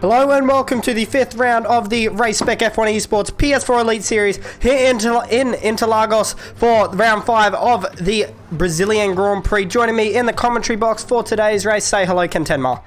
Hello and welcome to the 5th round of the Race Spec F1 Esports PS4 Elite Series here in Interlagos for round 5 of the Brazilian Grand Prix. Joining me in the commentary box for today's race, say hello, Kentenma.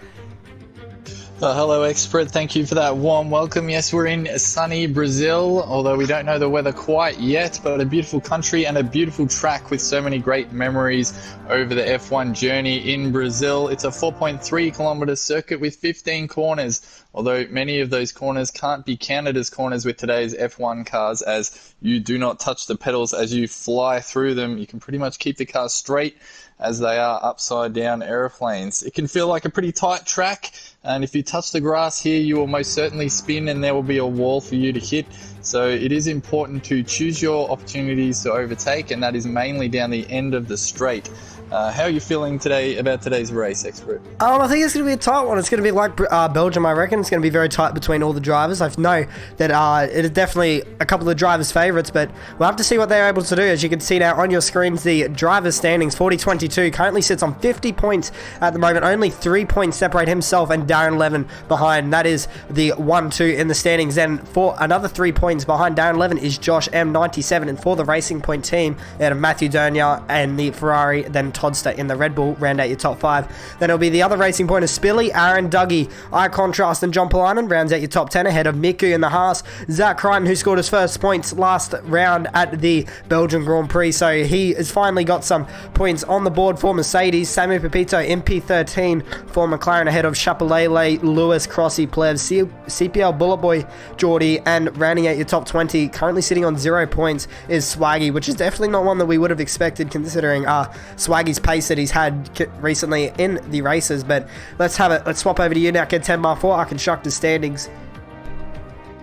Hello, expert. Thank you for that warm welcome. Yes, we're in sunny Brazil, although we don't know the weather quite yet, but a beautiful country and a beautiful track with so many great memories over the F1 journey in Brazil. It's a 4.3 kilometer circuit with 15 corners, although many of those corners can't be counted as corners with today's F1 cars, as you do not touch the pedals as you fly through them. You can pretty much keep the car straight as they are upside down aeroplanes. It can feel like a pretty tight track, and if you touch the grass here, you will most certainly spin and there will be a wall for you to hit. So it is important to choose your opportunities to overtake, and that is mainly down the end of the straight. How are you feeling today about today's race, expert? I think it's going to be a tight one. It's going to be like Belgium, I reckon. It's going to be very tight between all the drivers. I know that it is definitely a couple of drivers' favourites, but we'll have to see what they're able to do. As you can see now on your screens, the drivers' standings, 40-22, currently sits on 50 points at the moment. Only 3 points separate himself and Darren Levin behind. That is the 1-2 in the standings. And for another 3 points behind Darren Levin is Josh M97. And for the Racing Point team, out of Matthew Dernier and the Ferrari, then Toddster in the Red Bull, round out your top 5. Then it'll be the other Racing Point of Spilly, Aaron, Dougie, iContrast and John Polanen, rounds out your top 10 ahead of Miku in the Haas. Zach Crichton, who scored his first points last round at the Belgian Grand Prix, so he has finally got some points on the board for Mercedes. Samu Pepito in P13 for McLaren ahead of Chapelele, Lewis, Crossy, Plebs, CPL, Bullet Boy, Geordie, and rounding out your top 20, currently sitting on 0 points, is Swaggy, which is definitely not one that we would have expected considering Swaggy's pace that he's had recently in the races. But let's swap over to you now, Ken 10 bar 4. I construct the standings.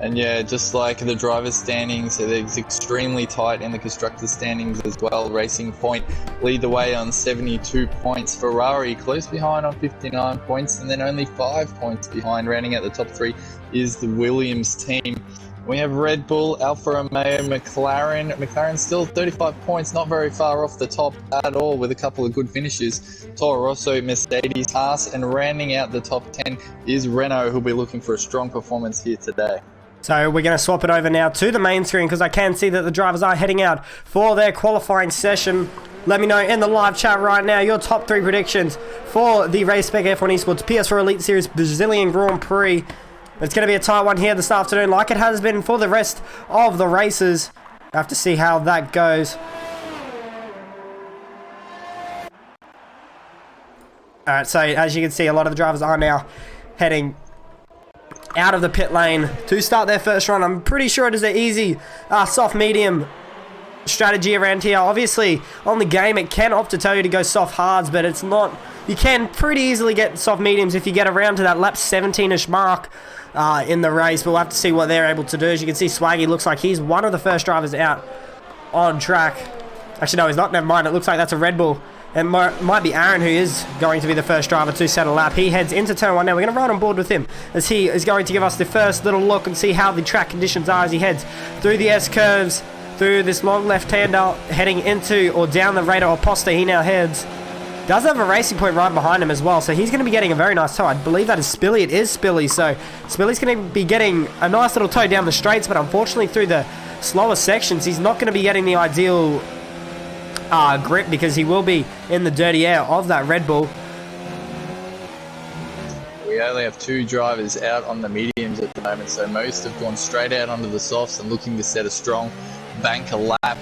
And yeah, just like the driver's standings, it's extremely tight in the constructor's standings as well. Racing Point lead the way on 72 points. Ferrari close behind on 59 points, and then only 5 points behind, rounding out the top 3, is the Williams team. We have Red Bull, Alfa Romeo, McLaren. McLaren still 35 points, not very far off the top at all, with a couple of good finishes. Toro Rosso, Mercedes, Haas, and rounding out the top 10 is Renault, who'll be looking for a strong performance here today. So we're going to swap it over now to the main screen because I can see that the drivers are heading out for their qualifying session. Let me know in the live chat right now your top 3 predictions for the Race Spec F1 Esports PS4 Elite Series Brazilian Grand Prix. It's going to be a tight one here this afternoon, like it has been for the rest of the races. I have to see how that goes. Alright, so as you can see, a lot of the drivers are now heading out of the pit lane to start their first run. I'm pretty sure it is an easy soft-medium strategy around here. Obviously, on the game, it can opt to tell you to go soft-hards, but it's not. You can pretty easily get soft-mediums if you get around to that lap 17-ish mark in the race, but we'll have to see what they're able to do. As you can see, Swaggy looks like he's one of the first drivers out on track. Actually, no, he's not. Never mind. It looks like that's a Red Bull. It might be Aaron who is going to be the first driver to set a lap. He heads into turn 1 now. We're going to ride on board with him as he is going to give us the first little look and see how the track conditions are as he heads through the S-curves, through this long left-hander, heading into or down the radar Oposta. He now heads. Does have a Racing Point right behind him as well, so he's going to be getting a very nice toe. I believe that is Spilly. It is Spilly, so Spilly's going to be getting a nice little toe down the straights, but unfortunately through the slower sections, he's not going to be getting the ideal grip because he will be in the dirty air of that Red Bull. We only have 2 drivers out on the mediums at the moment, so most have gone straight out onto the softs and looking to set a strong banker lap.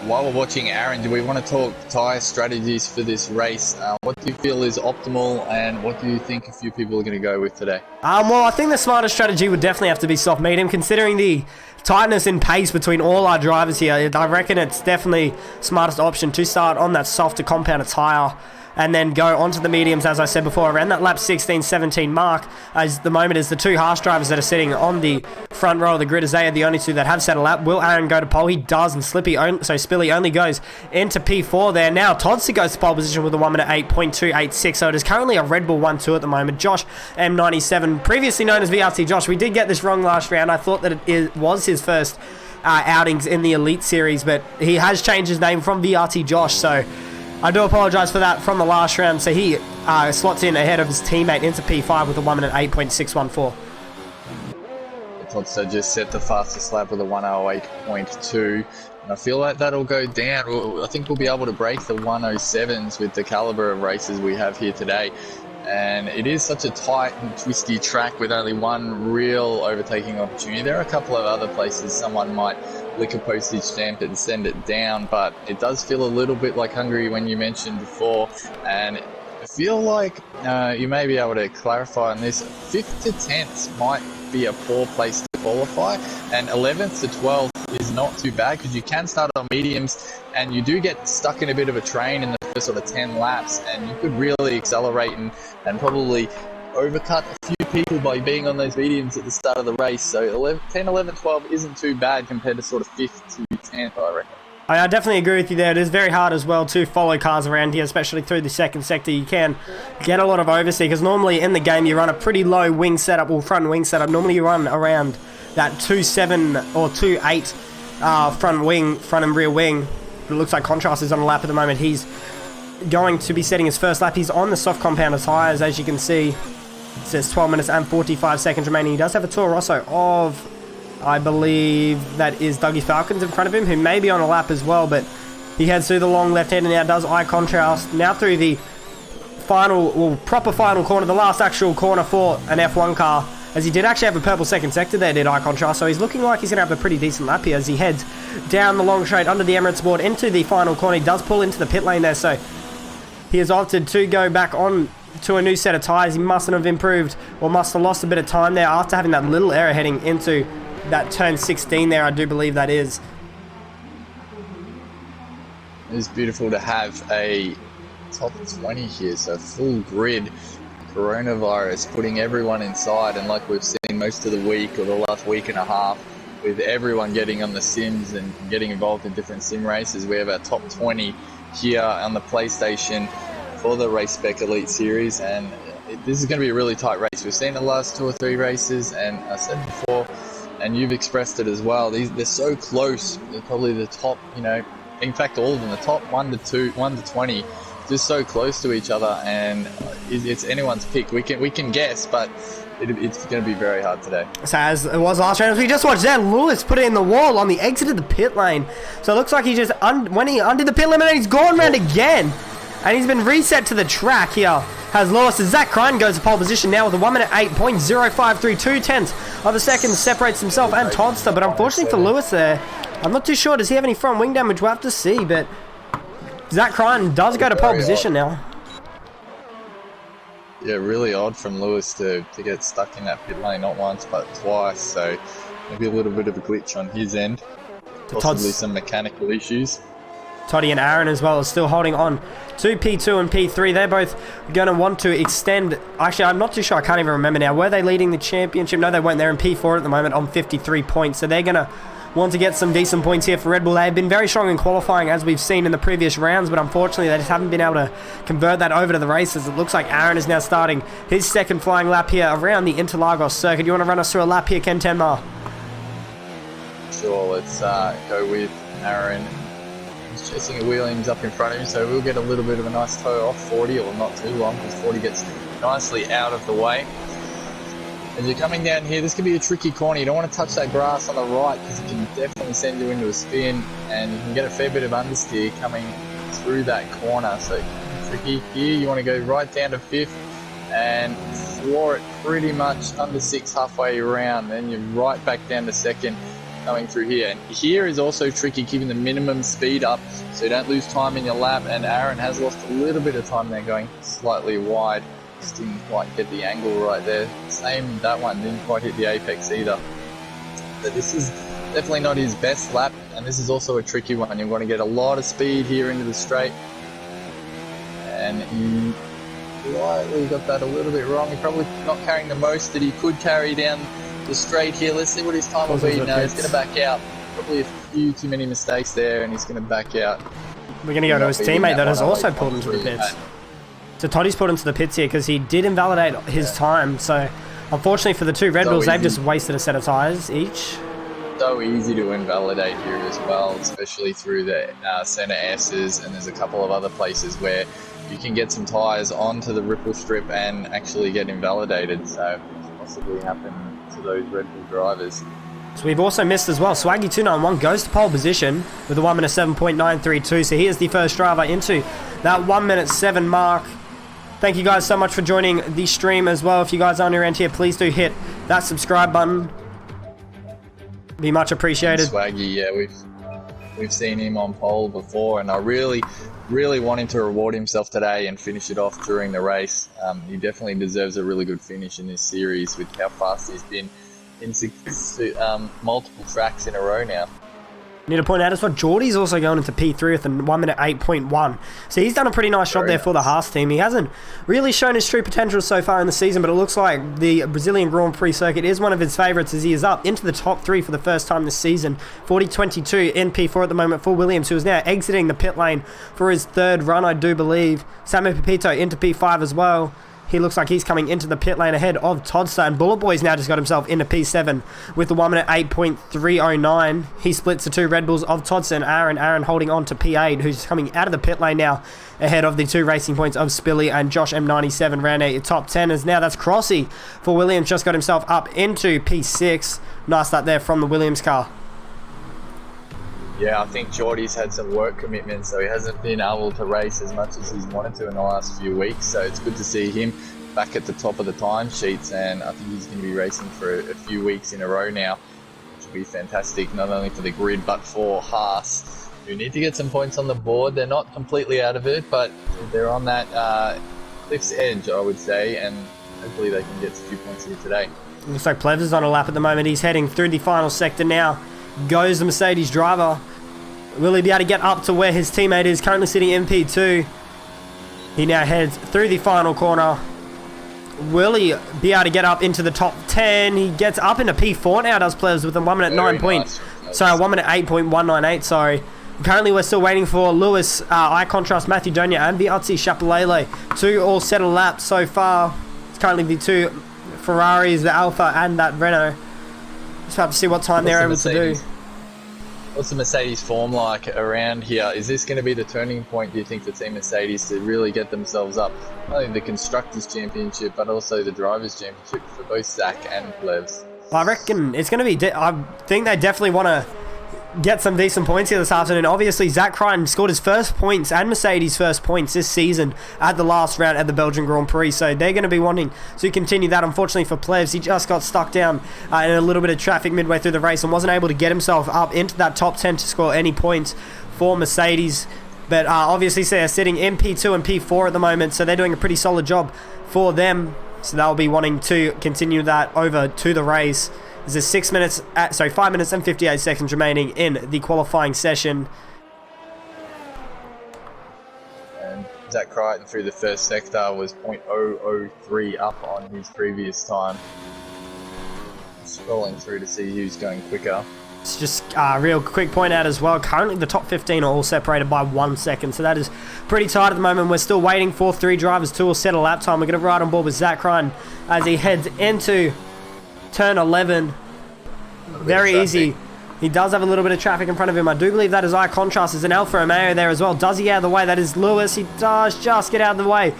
While we're watching Aaron, do we want to talk tyre strategies for this race? What do you feel is optimal, and what do you think a few people are going to go with today? Well, I think the smartest strategy would definitely have to be soft medium, considering the tightness in pace between all our drivers here. I reckon it's definitely smartest option to start on that softer compounded tyre and then go onto the mediums, as I said before, around that lap 16-17 mark. As the moment is the 2 Haas drivers that are sitting on the front row of the grid, as they are the only 2 that have set a lap. Will Aaron go to pole? He does, and Spilly only goes into P4 there. Now Toddster goes to pole position with a 1 minute 8.286, so it is currently a Red Bull 1-2 at the moment. Josh M97, previously known as VRT Josh. We did get this wrong last round. I thought that it was his first outings in the Elite Series, but he has changed his name from VRT Josh, so I do apologise for that from the last round. So he slots in ahead of his teammate into P5 with a 1 minute 8.614. Todster just set the fastest lap with a 108.2, and I feel like that'll go down. I think we'll be able to break the 107s with the caliber of races we have here today. And it is such a tight and twisty track with only one real overtaking opportunity. There are a couple of other places someone might lick a postage stamp and send it down, but it does feel a little bit like Hungary when you mentioned before. And I feel like you may be able to clarify on this. 5th to 10th might be a poor place to qualify, and 11th to 12th is not too bad because you can start on mediums and you do get stuck in a bit of a train in the first sort of 10 laps, and you could really accelerate and probably overcut a few people by being on those mediums at the start of the race. So 10, 11, 12 isn't too bad compared to sort of 5th to 10th, I reckon. I definitely agree with you there. It is very hard as well to follow cars around here, especially through the second sector. You can get a lot of oversee because normally in the game you run a pretty low wing setup or front wing setup. Normally you run around that 2.7 or 2.8 front and rear wing. It looks like Contrast is on a lap at the moment. He's going to be setting his first lap. He's on the soft compounder tyres, as you can see. It says 12 minutes and 45 seconds remaining. He does have a Toro Rosso of, I believe that is Dougie Falcons in front of him, who may be on a lap as well, but he heads through the long left hand and now does eye contrast. Now through the proper final corner, the last actual corner for an F1 car, as he did actually have a purple second sector there, did eye contrast, so he's looking like he's going to have a pretty decent lap here as he heads down the long straight under the Emirates board into the final corner. He does pull into the pit lane there, so he has opted to go back on to a new set of tyres. He mustn't have improved or must have lost a bit of time there after having that little error heading into that turn 16 there, I do believe that is. It's beautiful to have a top 20 here, so full grid. Coronavirus putting everyone inside, and like we've seen most of the week or the last week and a half, with everyone getting on the sims and getting involved in different sim races, we have our top 20 here on the PlayStation for the Race Spec Elite Series, and this is going to be a really tight race. We've seen the last 2 or 3 races, and I said before, and you've expressed it as well, they're so close. They're probably the top, in fact all of them, the top 1 to 20, just so close to each other, and it's anyone's pick. We can guess, but it's going to be very hard today. So as it was last round, as we just watched there, Lewis put it in the wall on the exit of the pit lane. So it looks like he just when he undid the pit limit and he's gone round again, and he's been reset to the track here. Has Lewis, as Zach Crine goes to pole position now with a 1 minute 8.053, 2/10 of a second, separates himself and Todster, but unfortunately for Lewis there, I'm not too sure, does he have any front wing damage? We'll have to see, but Zach Crine does go to pole position now. Yeah, really odd from Lewis to get stuck in that pit lane, not once but twice, so maybe a little bit of a glitch on his end, possibly some mechanical issues. Toddy and Aaron as well are still holding on to P2 and P3. They're both going to want to extend. Actually, I'm not too sure. I can't even remember now. Were they leading the championship? No, they weren't. They're in P4 at the moment on 53 points. So they're going to want to get some decent points here for Red Bull. They've been very strong in qualifying, as we've seen in the previous rounds, but unfortunately they just haven't been able to convert that over to the races. It looks like Aaron is now starting his second flying lap here around the Interlagos circuit. You want to run us through a lap here, Ken Tenmar? Sure, let's go with Aaron. He's chasing a Williams up in front of him, so we'll get a little bit of a nice toe off 40, or not too long, because 40 gets nicely out of the way. As you're coming down here, this could be a tricky corner. You don't want to touch that grass on the right because it can definitely send you into a spin, and you can get a fair bit of understeer coming through that corner. So tricky here. You want to go right down to 5th and floor it pretty much under 6 halfway around. Then you're right back down to 2nd coming through here. And here is also tricky, keeping the minimum speed up so you don't lose time in your lap. And Aaron has lost a little bit of time there, going slightly wide. Just didn't quite get the angle right there. Same, that one didn't quite hit the apex either. But this is definitely not his best lap, and this is also a tricky one. You're going to get a lot of speed here into the straight, and he slightly got that a little bit wrong. He's probably not carrying the most that he could carry down the straight here. Let's see what his time will be. No, he's going to back out. Probably a few too many mistakes there, and he's going to back out. We're going to go to his teammate that has also pulled into the pits. So Toddy's put into the pits here because he did invalidate his time. So unfortunately for the two Red Bulls, they've just wasted a set of tyres each. so easy to invalidate here as well, especially through the center S's, and there's a couple of other places where you can get some tyres onto the ripple strip and actually get invalidated, so possibly happen to those Red Bull drivers. So we've also missed as well. Swaggy291 goes to pole position with a 1 minute 7.932. So he is the first driver into that 1 minute 7 mark. Thank you guys so much for joining the stream as well. If you guys aren't around here, please do hit that subscribe button. Be much appreciated. Swaggy, yeah, we've seen him on pole before, and I really want him to reward himself today and finish it off during the race. He definitely deserves a really good finish in this series with how fast he's been in multiple tracks in a row now. Need to point out as well, Geordie's also going into P3 with a 1 minute 8.1. So he's done a pretty nice job there for the Haas team. He hasn't really shown his true potential so far in the season, but it looks like the Brazilian Grand Prix circuit is one of his favourites, as he is up into the top 3 for the first time this season. 40.22 in P4 at the moment for Williams, who is now exiting the pit lane for his third run, I do believe. Samu Pepito into P5 as well. He looks like he's coming into the pit lane ahead of Toddster, and Bullet Boy's now just got himself into P7 with the 1 minute 8.309. He splits the two Red Bulls of Toddster and Aaron. Aaron holding on to P8, who's coming out of the pit lane now ahead of the 2 racing points of Spilly and Josh M97 round 8 top 10. As now that's Crossy for Williams, just got himself up into P6. Nice lap there from the Williams car. Yeah, I think Geordie's had some work commitments, so he hasn't been able to race as much as he's wanted to in the last few weeks. So it's good to see him back at the top of the timesheets, and I think he's going to be racing for a few weeks in a row now, which will be fantastic, not only for the grid, but for Haas, who need to get some points on the board. They're not completely out of it, but they're on that cliff's edge, I would say, and hopefully they can get a few points here today. Looks like Plevs is on a lap at the moment. He's heading through the final sector now. Goes the Mercedes driver. Will he be able to get up to where his teammate is, currently sitting in P2? He now heads through the final corner. Will he be able to get up into the top 10? He gets up into P4 now, does Plevs, with a 1 minute 1 minute 8.198, sorry. Currently we're still waiting for Lewis, Eye Contrast, Matthew Donia and Viazzi Chapelele to all settle laps so far. It's currently the 2 Ferraris, the Alpha and that Renault. Just have to see what time they're able to do. What's the Mercedes form like around here? Is this going to be the turning point, do you think, for Team Mercedes to really get themselves up, not only the Constructors' Championship, but also the Drivers' Championship for both Zach and Plevs? I reckon it's going to be... I think they definitely want to get some decent points here this afternoon. Obviously, Zach Crichton scored his first points and Mercedes' first points this season at the last round at the Belgian Grand Prix, so they're going to be wanting to continue that. Unfortunately for Plevs, he just got stuck down in a little bit of traffic midway through the race and wasn't able to get himself up into that top 10 to score any points for Mercedes. But obviously they're sitting in P2 and P4 at the moment, so they're doing a pretty solid job for them. So they'll be wanting to continue that over to the race. There's 5 minutes and 58 seconds remaining in the qualifying session. And Zach Crichton through the first sector was 0.003 up on his previous time. Scrolling through to see who's going quicker. It's just a real quick point out as well. Currently the top 15 are all separated by 1 second, so that is pretty tight at the moment. We're still waiting for 3 drivers to all set a lap time. We're going to ride on board with Zach Crichton as he heads into turn 11. Very easy. He does have a little bit of traffic in front of him. I do believe that is Eye Contrast. There's an Alfa Romeo there as well. Does he get out of the way? That is Lewis. He does just get out of the way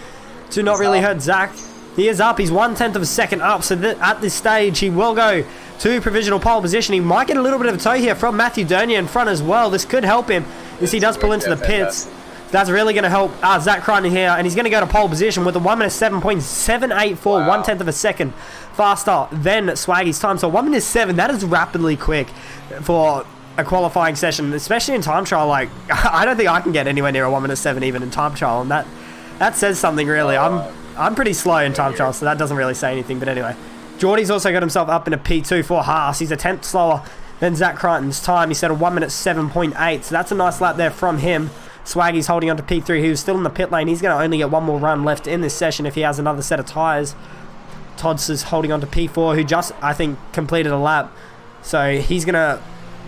to not really hurt Zach. He is up. He's 1/10 of a second up. So at this stage, he will go to provisional pole position. He might get a little bit of a tow here from Matthew Donia in front as well. This could help him as he does pull into the pits. That's really going to help Zach Crichton here, and he's going to go to pole position with a 1 minute 7.784, wow. 1/10 of a second faster than Swaggy's time. So 1 minute 7, that is rapidly quick for a qualifying session, especially in time trial. Like, I don't think I can get anywhere near a 1 minute 7 even in time trial, and that says something really. I'm pretty slow in time trial, so that doesn't really say anything. But anyway, Geordie's also got himself up in a P2 for Haas. He's a 10th slower than Zach Crichton's time. He set a 1 minute 7.8, so that's a nice lap there from him. Swaggy's holding on to P3, who's still in the pit lane. He's going to only get one more run left in this session if he has another set of tyres. Todds is holding on to P4, who just, I think, completed a lap. So he's going to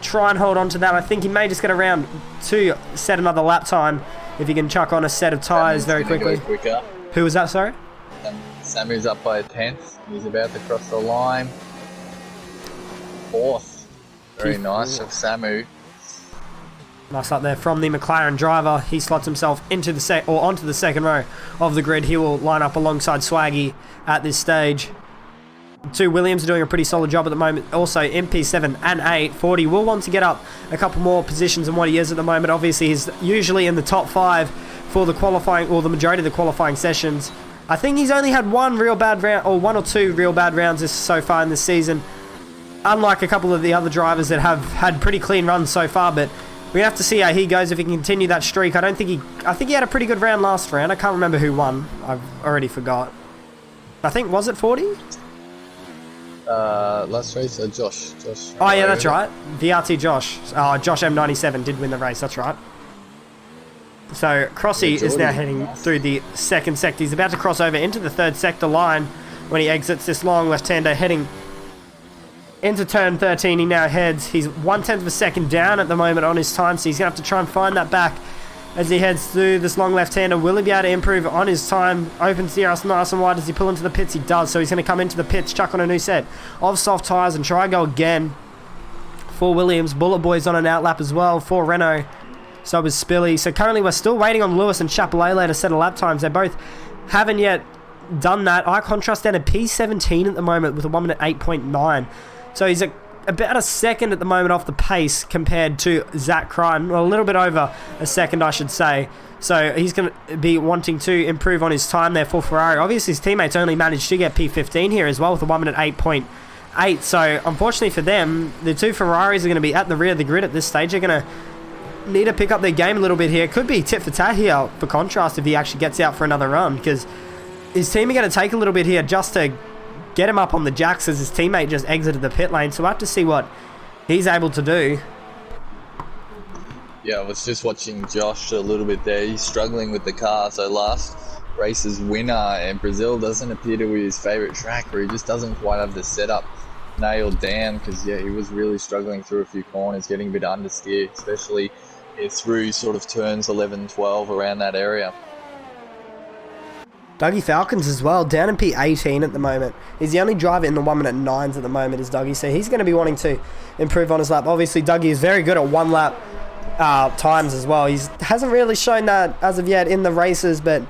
try and hold on to that. I think he may just get around to set another lap time if he can chuck on a set of tyres very quickly. Who was that, sorry? Samu's up by a 10th. He's about to cross the line. 4th. Very nice of Samu. Nice up there from the McLaren driver. He slots himself into the onto the second row of the grid. He will line up alongside Swaggy at this stage. Two Williams are doing a pretty solid job at the moment. Also, MP7 and 8. 40 will want to get up a couple more positions than what he is at the moment. Obviously, he's usually in the top 5 for the qualifying, or the majority of the qualifying sessions. I think he's only had one real bad round, or 1 or 2 real bad rounds so far in this season. Unlike a couple of the other drivers that have had pretty clean runs so far, but we have to see how he goes if he can continue that streak. I think he had a pretty good round last round. I can't remember who won. I've already forgot. I think, was it 40? Last race, Josh. Oh yeah, that's right. VRT Josh. Josh M97 did win the race. That's right. So Crossy is now heading through the second sector. He's about to cross over into the third sector line when he exits this long left-hander heading into turn 13. He now heads. He's 1/10 of a second down at the moment on his time, so he's going to have to try and find that back as he heads through this long left-hander. Will he be able to improve on his time? Opens the ass nice and wide. Does he pull into the pits? He does. So he's going to come into the pits, chuck on a new set of soft tyres and try go again for Williams. Bullet Boy's on an outlap as well for Renault. So is Spilly. So currently we're still waiting on Lewis and Chapelele to settle lap times. They both haven't yet done that. I contrast down to P17 at the moment with a 1 minute 8.9. So he's about a second at the moment off the pace compared to Zach Crichton. Well, a little bit over a second, I should say. So he's going to be wanting to improve on his time there for Ferrari. Obviously, his teammates only managed to get P15 here as well with a 1 minute 8.8. So unfortunately for them, the two Ferraris are going to be at the rear of the grid at this stage. They're going to need to pick up their game a little bit here. Could be tit for tat here for contrast if he actually gets out for another run, because his team are going to take a little bit here just to get him up on the jacks as his teammate just exited the pit lane. So we'll have to see what he's able to do. Yeah, I was just watching Josh a little bit there. He's struggling with the car. So last race's winner, and Brazil doesn't appear to be his favourite track, where he just doesn't quite have the setup nailed down, because yeah, he was really struggling through a few corners, getting a bit understeer, especially through sort of turns 11, 12, around that area. Dougie Falcons as well, down in P18 at the moment. He's the only driver in the 1 minute 9s at the moment is Dougie, so he's going to be wanting to improve on his lap. Obviously, Dougie is very good at 1 lap times as well. He hasn't really shown that as of yet in the races, but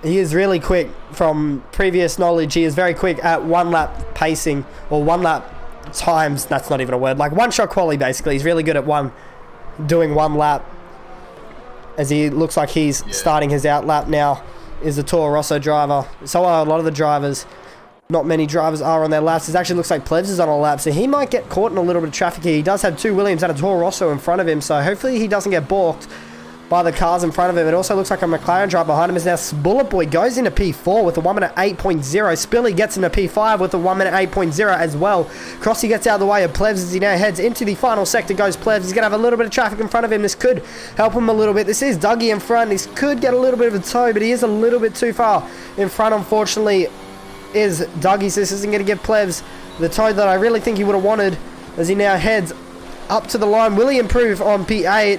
he is really quick from previous knowledge. He is very quick at 1 lap pacing, or 1 lap times. That's not even a word. Like one-shot quali, basically. He's really good at doing 1 lap, as he looks like he's starting his out lap now. Is the Toro Rosso driver. So a lot of the drivers, not many drivers are on their laps. It actually looks like Plebs is on a lap, so he might get caught in a little bit of traffic here. He does have 2 Williams and a Toro Rosso in front of him, so hopefully he doesn't get balked by the cars in front of him. It also looks like a McLaren driver behind him is now Bullet Boy goes into P4 with a 1 minute 8.0. Spilly gets into P5 with a 1 minute 8.0 as well. Crossy gets out of the way of Plebs as he now heads into the final sector. Goes Plebs. He's going to have a little bit of traffic in front of him. This could help him a little bit. This is Dougie in front. This could get a little bit of a tow, but he is a little bit too far in front, unfortunately, is Dougie. So this isn't going to give Plebs the tow that I really think he would have wanted, as he now heads up to the line. Will he improve on P8?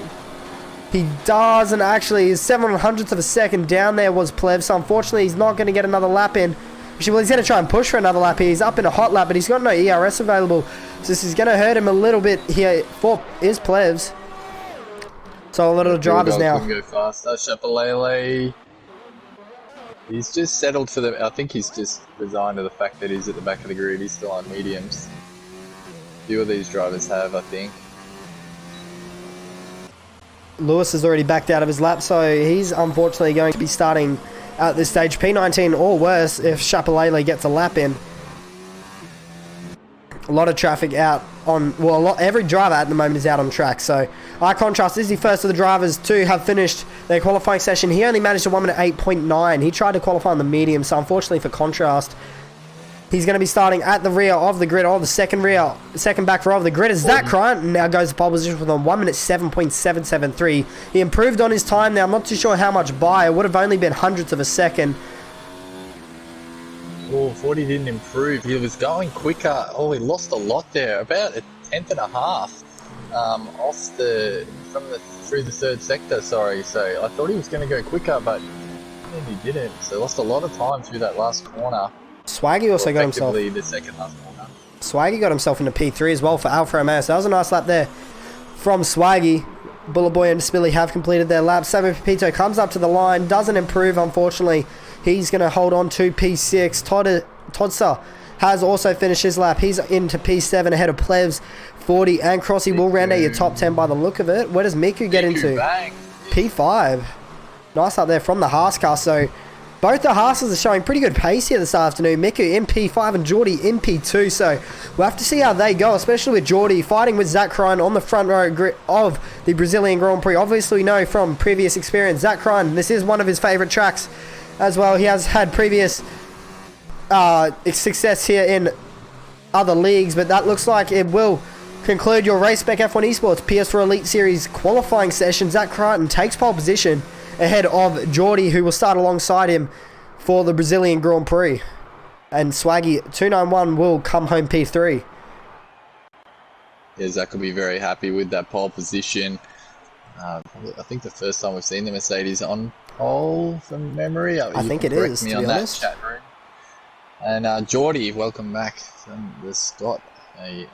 He doesn't actually. He's 700th of a second down there was Pleb, so unfortunately he's not going to get another lap in. Well, he's going to try and push for another lap here. He's up in a hot lap, but he's got no ERS available, so this is going to hurt him a little bit here for his Plebs. So a lot of the drivers now. Go faster. Chapelele. He's just settled for the. I think he's just resigned to the fact that he's at the back of the grid. He's still on mediums. A few of these drivers have, I think. Lewis has already backed out of his lap, so he's unfortunately going to be starting at this stage P19 or worse if Chapelele gets a lap in. A lot of traffic out on, well, every driver at the moment is out on track. So I contrast, this is the first of the drivers to have finished their qualifying session. He only managed a 1 minute 8.9. He tried to qualify on the medium, so unfortunately for contrast, he's going to be starting at the rear of the grid, or the second back row of the grid. As Zach Crichton now goes to pole position with a 1 minute 7.773. He improved on his time now. I'm not too sure how much by. It would have only been hundredths of a second. Oh, 40 didn't improve. He was going quicker. Oh, he lost a lot there. About a 10th and a half off through the third sector, sorry. So I thought he was going to go quicker, but he didn't. So lost a lot of time through that last corner. Swaggy also got himself. The second last corner. Swaggy got himself into P3 as well for Alfa Romeo. So that was a nice lap there from Swaggy. Bullet Boy and Spilly have completed their lap. Sammy Pepito comes up to the line, doesn't improve, unfortunately. He's going to hold on to P6. Todster has also finished his lap. He's into P7 ahead of Plebs. 40 and Crossy will round out your top 10 by the look of it. Where does Miku get into? Bang. P5. Nice up there from the Haas car. So both the Haases are showing pretty good pace here this afternoon. Miku in P5 and Geordie in P2. So we'll have to see how they go, especially with Geordie fighting with Zach Ryan on the front row of the Brazilian Grand Prix. Obviously, we know from previous experience, Zach Ryan, this is one of his favourite tracks as well. He has had previous success here in other leagues, but that looks like it will conclude your race Spec F1 Esports PS4 Elite Series qualifying session. Zach Crichton takes pole position ahead of Geordie, who will start alongside him for the Brazilian Grand Prix. And Swaggy 291 will come home P3. Yeah, Zach will be very happy with that pole position. I think the first time we've seen the Mercedes on pole from memory. I think it is, to be honest. Chat room. And Geordie, welcome back from the Scott. A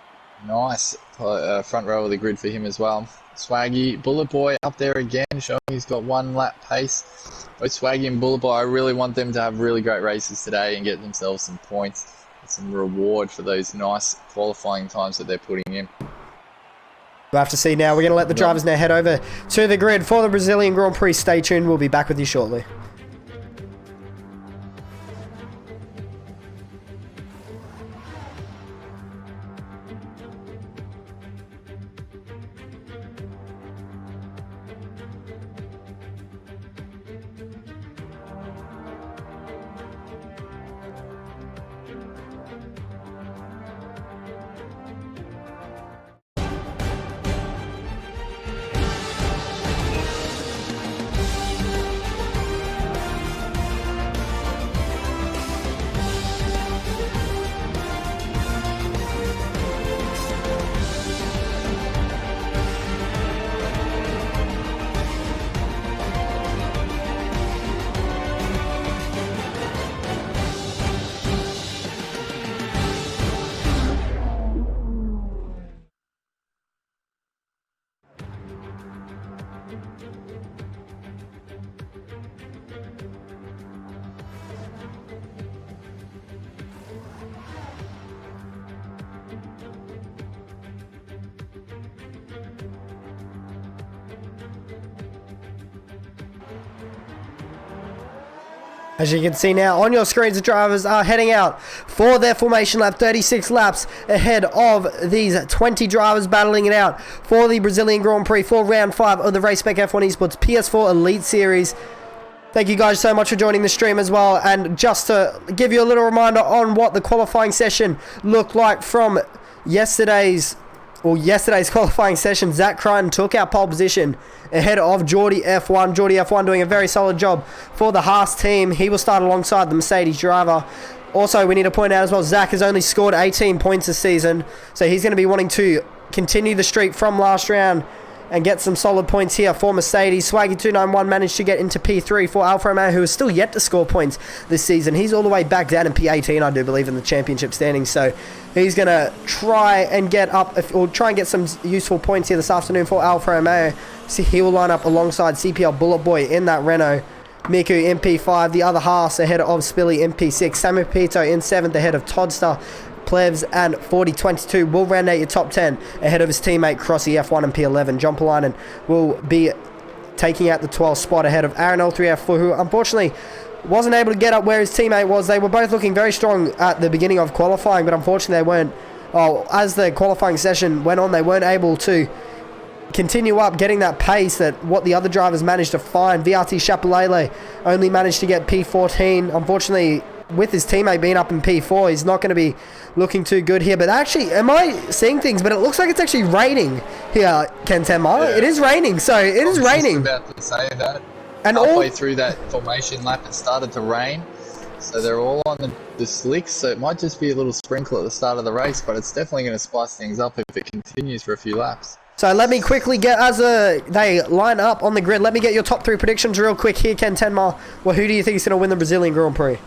nice front row of the grid for him as well. Swaggy, Bullet Boy up there again, showing he's got one lap pace. Both Swaggy and Bullet Boy, I really want them to have really great races today and get themselves some points, get some reward for those nice qualifying times that they're putting in. We'll have to see now. We're going to let the drivers now head over to the grid for the Brazilian Grand Prix. Stay tuned. We'll be back with you shortly. As you can see now on your screens, the drivers are heading out for their formation lap, 36 laps ahead of these 20 drivers battling it out for the Brazilian Grand Prix for round 5 of the Race Spec F1 Esports PS4 Elite Series. Thank you guys so much for joining the stream as well, and just to give you a little reminder on what the qualifying session looked like from yesterday's qualifying session. Zach Crichton took our pole position ahead of Geordie F1. Geordie F1 doing a very solid job for the Haas team. He will start alongside the Mercedes driver. Also, we need to point out as well, Zach has only scored 18 points this season, so he's going to be wanting to continue the streak from last round and get some solid points here for Mercedes. Swaggy291 managed to get into P3 for Alfa Romeo, who is still yet to score points this season. He's all the way back down in P18, I do believe, in the championship standings. So he's going to try and get some useful points here this afternoon for Alfa Romeo. So he will line up alongside CPL Bullet Boy in that Renault. Miku in P5, the other Haas ahead of Spilly in P6. Sammy Pepito in 7th ahead of Todster. Plebs and 4022 will round out your top 10 ahead of his teammate Crossy F1 and P11. John Polainen will be taking out the 12th spot ahead of Aaron L3F4, who unfortunately wasn't able to get up where his teammate was. They were both looking very strong at the beginning of qualifying, but unfortunately they weren't. As the qualifying session went on, they weren't able to continue up getting that pace that what the other drivers managed to find. VRT Chapelele only managed to get P14. Unfortunately, with his teammate being up in P4, he's not going to be looking too good here. But actually, am I seeing things? But it looks like it's actually raining here, Kentema. Yeah. It is raining, so it is raining. I was about to say that. And halfway through that formation lap, it started to rain. So they're all on the slicks, so it might just be a little sprinkle at the start of the race, but it's definitely going to spice things up if it continues for a few laps. So let me quickly get, they line up on the grid, let me get your top 3 predictions real quick here, Ken Tenma. Well, who do you think is going to win the Brazilian Grand Prix?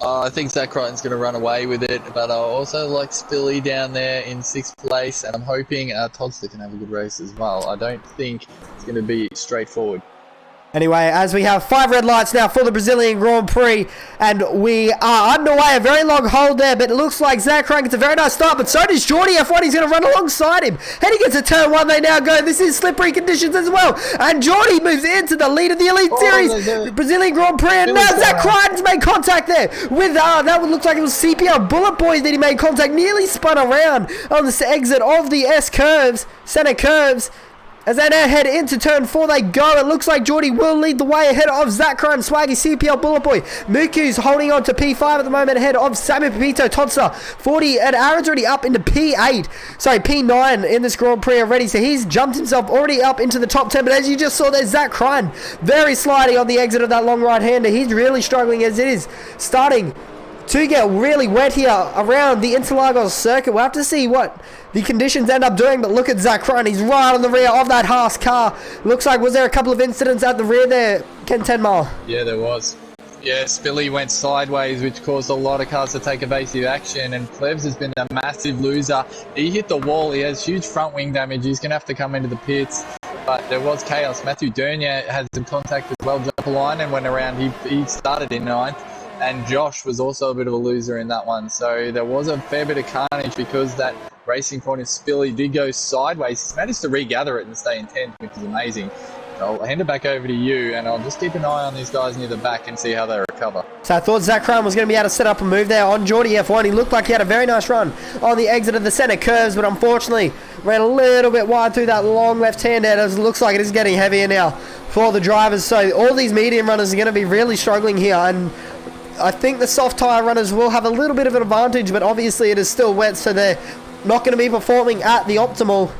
I think Zach Crichton's going to run away with it, but I also like Spilly down there in 6th place, and I'm hoping Toddster can have a good race as well. I don't think it's going to be straightforward. Anyway, as we have 5 red lights now for the Brazilian Grand Prix, and we are underway. A very long hold there, but it looks like Zach Crichton gets a very nice start, but so does Geordie F1. He's going to run alongside him. Heading into turn 1, they now go. This is slippery conditions as well, and Geordie moves into the lead of the Elite Series. Brazilian Grand Prix, and now Zach Crichton's made contact there with, that would look like it was CPL Bullet Boys that he made contact, nearly spun around on the exit of the S-curves, center curves. As they now head into turn 4, they go. It looks like Geordie will lead the way ahead of Zach Crichton, Swaggy, CPL Bullet Boy. Muku's holding on to P5 at the moment ahead of Sammy Pepito, Todsa, 40, and Aaron's already up into P9 in this Grand Prix already. So he's jumped himself already up into the top 10. But as you just saw there, Zach Crichton very sliding on the exit of that long right-hander. He's really struggling as it is starting to get really wet here around the Interlagos circuit. We'll have to see what the conditions end up doing, but look at Zach Crichton. He's right on the rear of that Haas car. Looks like, was there a couple of incidents at the rear there, Ken 10 Mile? Yeah, there was. Yeah, Spilly went sideways, which caused a lot of cars to take evasive action, and Plebs has been a massive loser. He hit the wall. He has huge front wing damage. He's going to have to come into the pits. But there was chaos. Matthew Dernier had some contact as well. Jump a line and went around. He started in 9th. And Josh was also a bit of a loser in that one. So there was a fair bit of carnage because that racing point of Spilly did go sideways. He's managed to regather it and stay in 10th, which is amazing. So I'll hand it back over to you, and I'll just keep an eye on these guys near the back and see how they recover. So I thought Zach Crichton was going to be able to set up a move there on Geordie F1. He looked like he had a very nice run on the exit of the center curves, but unfortunately ran a little bit wide through that long left-hander. It looks like it is getting heavier now for the drivers. So all these medium runners are going to be really struggling here, and I think the soft tyre runners will have a little bit of an advantage, but obviously it is still wet, so they're not going to be performing at the optimal